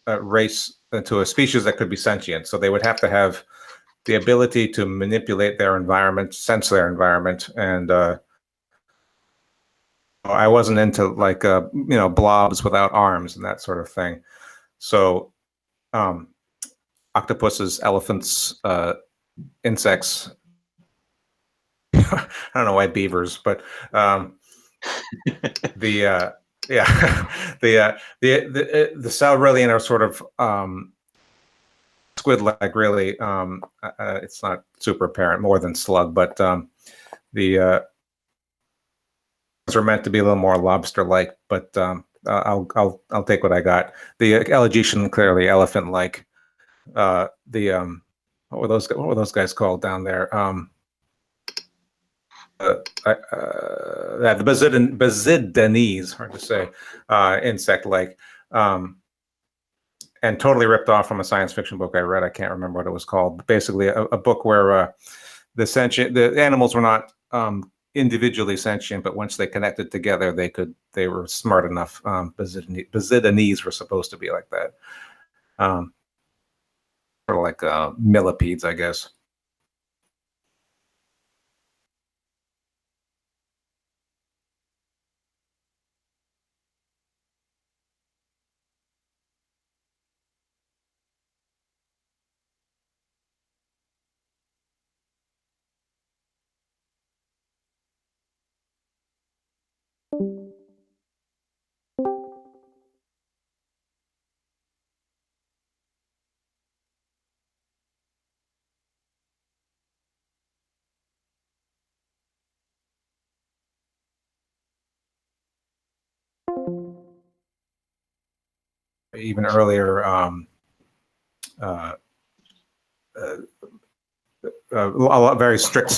a race, into a species that could be sentient. So they would have to have the ability to manipulate their environment, sense their environment, and I wasn't into like blobs without arms and that sort of thing. So octopuses, elephants, insects. I don't know why beavers, but the Silmarillion are sort of squid-like, really. It's not super apparent, more than slug, but the are meant to be a little more lobster-like. But I'll take what I got. The Elegetian, clearly elephant-like. What were those guys called down there? The Bazidanese, hard to say, insect-like, and totally ripped off from a science fiction book I read. I can't remember what it was called. But basically, a book where the animals were not individually sentient, but once they connected together, they were smart enough. Bazidanese were supposed to be like that, sort of like millipedes, I guess. Even earlier, a very strict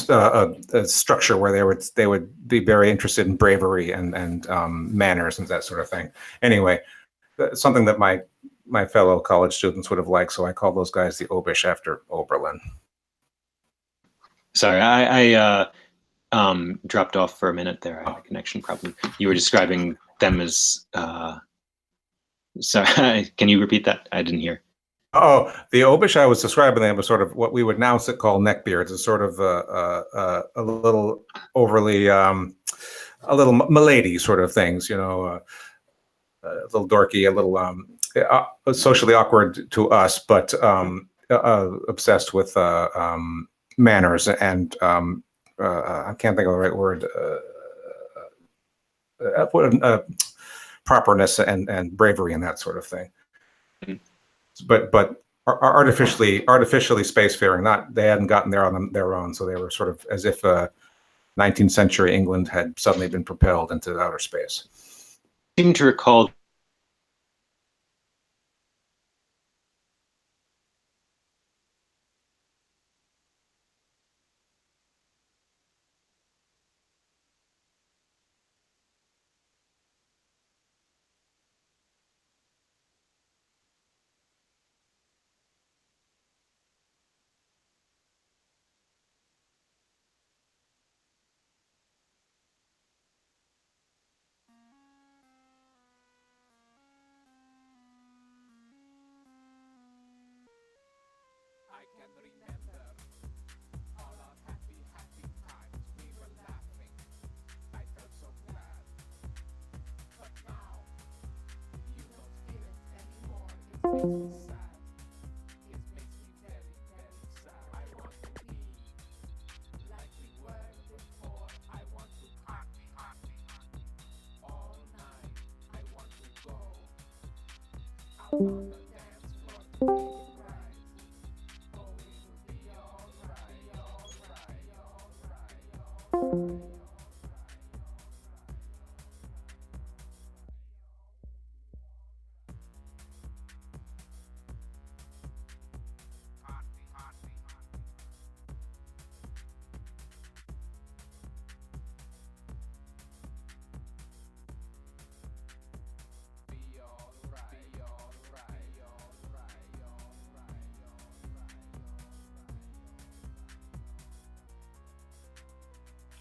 structure where they would be very interested in bravery and manners and that sort of thing. Anyway, something that my fellow college students would have liked, so I call those guys the Obish after Oberlin. Sorry, I dropped off for a minute there. I had a connection problem. You were describing them as. Sorry, can you repeat that? I didn't hear. Oh, the Obish I was describing them as sort of what we would now call neckbeards, a sort of a little overly, a little milady sort of things, a little dorky, a little socially awkward to us, but obsessed with manners and I can't think of the right word. Properness and bravery and that sort of thing. But artificially spacefaring. Not, they hadn't gotten there on their own, so they were sort of as if 19th century England had suddenly been propelled into outer space. I seem to recall.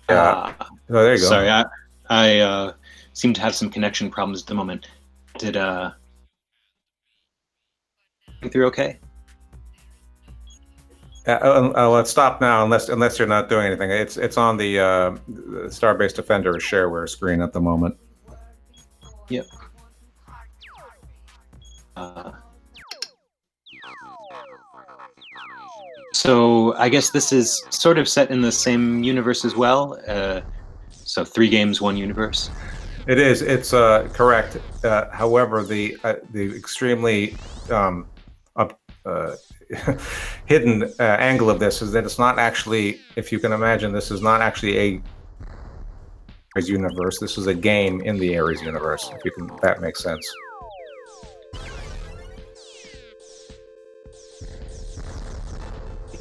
Yeah. Oh, there you go. Sorry, I seem to have some connection problems at the moment. Did through okay? Let's stop now, unless you're not doing anything. It's on the Starbase Defender shareware screen at the moment. Yep. So I guess this is sort of set in the same universe as well. So 3 games, 1 universe. It is. It's correct. However, the extremely hidden angle of this is that it's not actually, if you can imagine, this is not actually a Ares universe. This is a game in the Ares universe. If you can, that makes sense.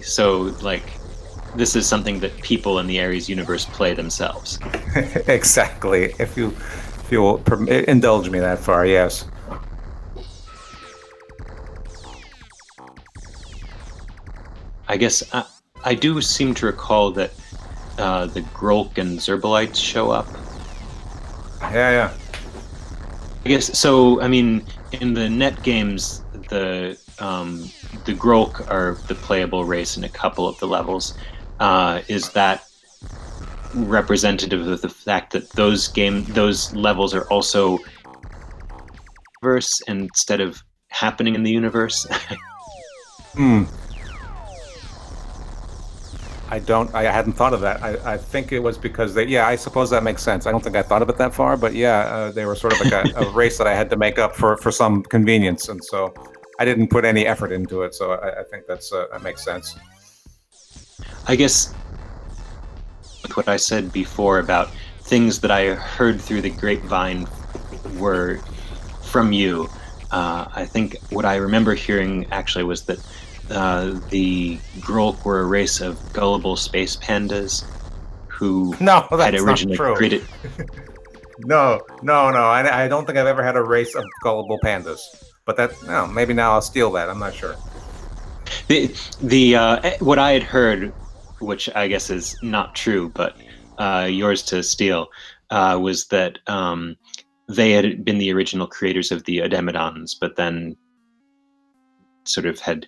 So, like, this is something that people in the Ares universe play themselves. Exactly. If you will indulge me that far, yes. I guess I do seem to recall that the Grolk and Zerbalites show up. Yeah. I guess so. I mean, in the net games, the Grolk are the playable race in a couple of the levels. Is that representative of the fact that those levels are also verse instead of happening in the universe? I hadn't thought of that. I think it was because I suppose that makes sense. I don't think I thought of it that far, but they were sort of like a race that I had to make up for some convenience, and so I didn't put any effort into it. So I think that makes sense. I guess with what I said before about things that I heard through the grapevine were from you. I think what I remember hearing actually was that the Grolk were a race of gullible space pandas who had originally created. No. I don't think I've ever had a race of gullible pandas. But maybe now I'll steal that. I'm not sure. What I had heard, which I guess is not true, but yours to steal, was that they had been the original creators of the Ademodons, but then sort of had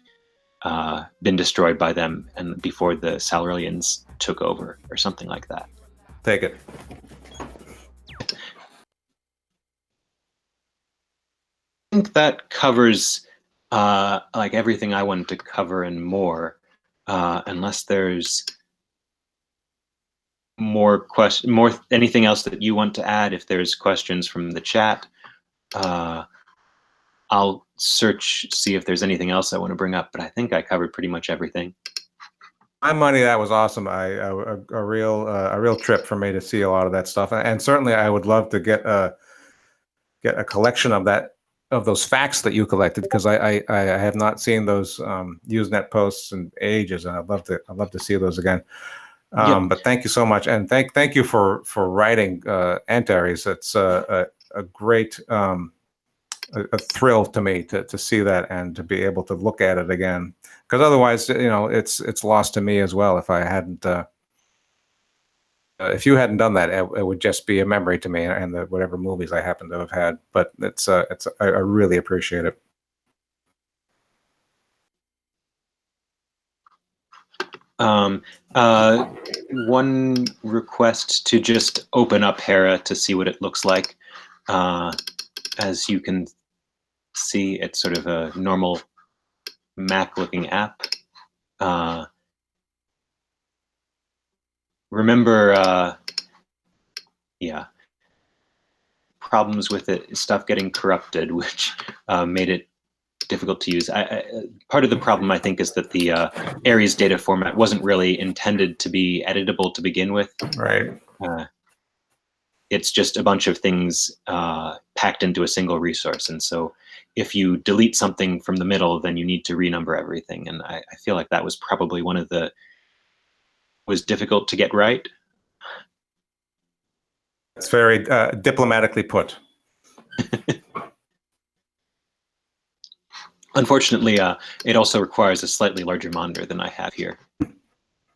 been destroyed by them, and before the Silurians took over, or something like that. Take it. I think that covers like everything I wanted to cover and more, unless there's more anything else that you want to add. If there's questions from the chat, I'll see if there's anything else I want to bring up, but I think I covered pretty much everything. My money, that was awesome. A real trip for me to see a lot of that stuff, and certainly I would love to get a collection of those facts that you collected, because I have not seen those Usenet posts in ages, and I'd love to see those again. But thank you so much, and thank you for writing Antares. It's a great a thrill to me to see that and to be able to look at it again, because otherwise, it's lost to me as well. If I hadn't, if you hadn't done that, it would just be a memory to me and whatever movies I happen to have had. But I really appreciate it. One request to just open up Hera to see what it looks like. As you can see. It's sort of a normal Mac-looking app. Remember, yeah, problems with it, stuff getting corrupted, which made it difficult to use. Part of the problem, I think, is that the Aries data format wasn't really intended to be editable to begin with. Right. It's just a bunch of things packed into a single resource. And so if you delete something from the middle, then you need to renumber everything. And I feel like that was probably one of the was difficult to get right. It's very diplomatically put. Unfortunately, it also requires a slightly larger monitor than I have here,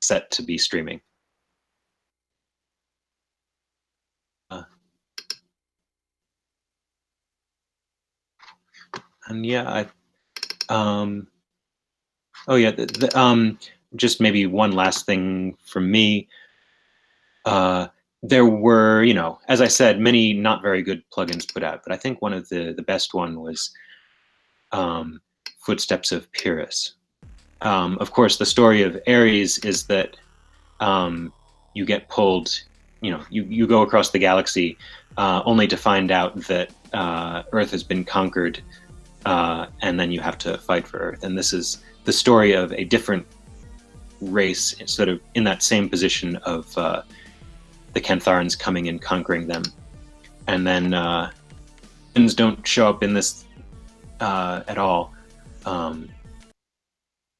set to be streaming. And yeah, oh yeah, just maybe one last thing from me. There were, as I said, many not very good plugins put out, but I think one of the best one was Footsteps of Pyrrhus. Of course, the story of Ares is that you get pulled, you go across the galaxy only to find out that Earth has been conquered, and then you have to fight for Earth. And this is the story of a different race, sort of in that same position of the Cantharans coming and conquering them. And then things don't show up in this at all.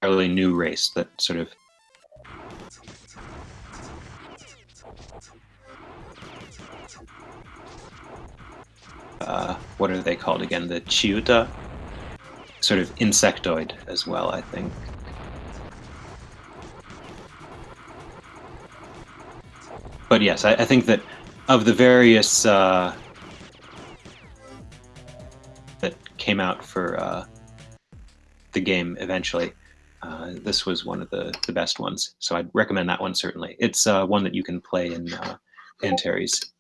Fairly new race that sort of what are they called again? The Chiuta, sort of insectoid as well, I think. But yes, I think that of the various that came out for the game eventually, this was one of the best ones. So I'd recommend that one certainly. It's one that you can play in Antares.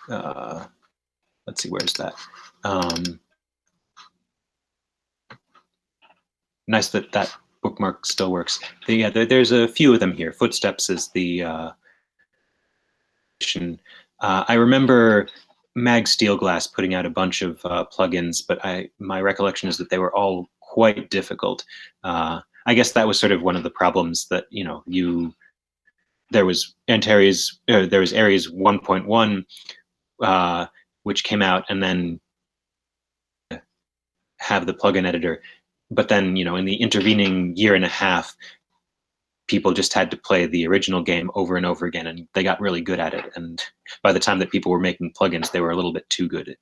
Let's see, where's that? Nice that bookmark still works. Yeah, there's a few of them here. Footsteps is the I remember Mag Steelglass putting out a bunch of plugins, but my recollection is that they were all quite difficult. I guess that was sort of one of the problems that there was Antares, there was Ares 1.1, which came out, and then have the plugin editor. But then, in the intervening year and a half, people just had to play the original game over and over again, and they got really good at it. And by the time that people were making plugins, they were a little bit too good.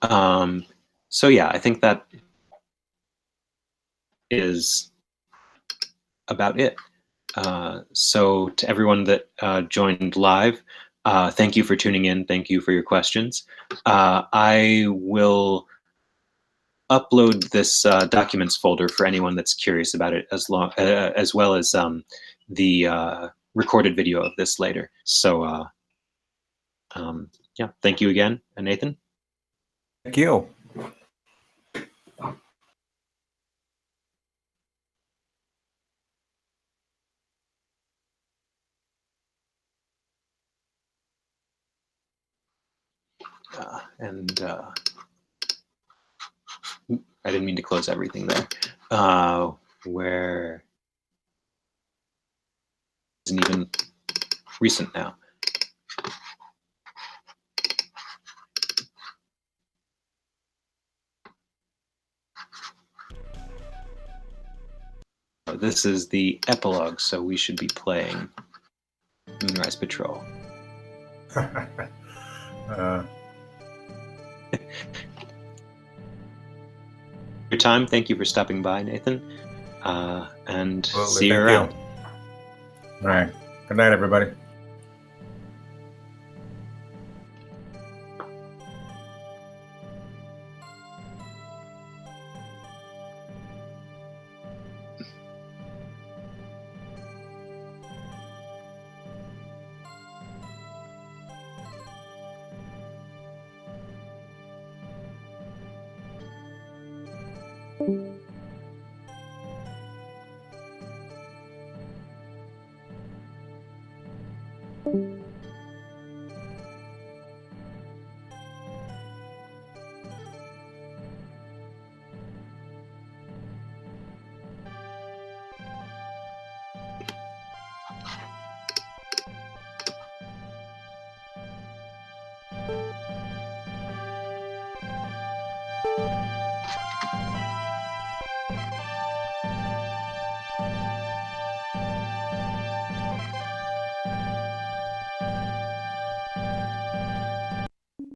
So yeah, I think that is about it. So to everyone that joined live, thank you for tuning in. Thank you for your questions. I will upload this documents folder for anyone that's curious about it, as well as the recorded video of this later. So yeah, thank you again, Nathan. Thank you. And I didn't mean to close everything there. Where isn't even recent now. This is the epilogue, so we should be playing Moonrise Patrol. Your time. Thank you for stopping by, Nathan. And see you around. All right. Good night, everybody.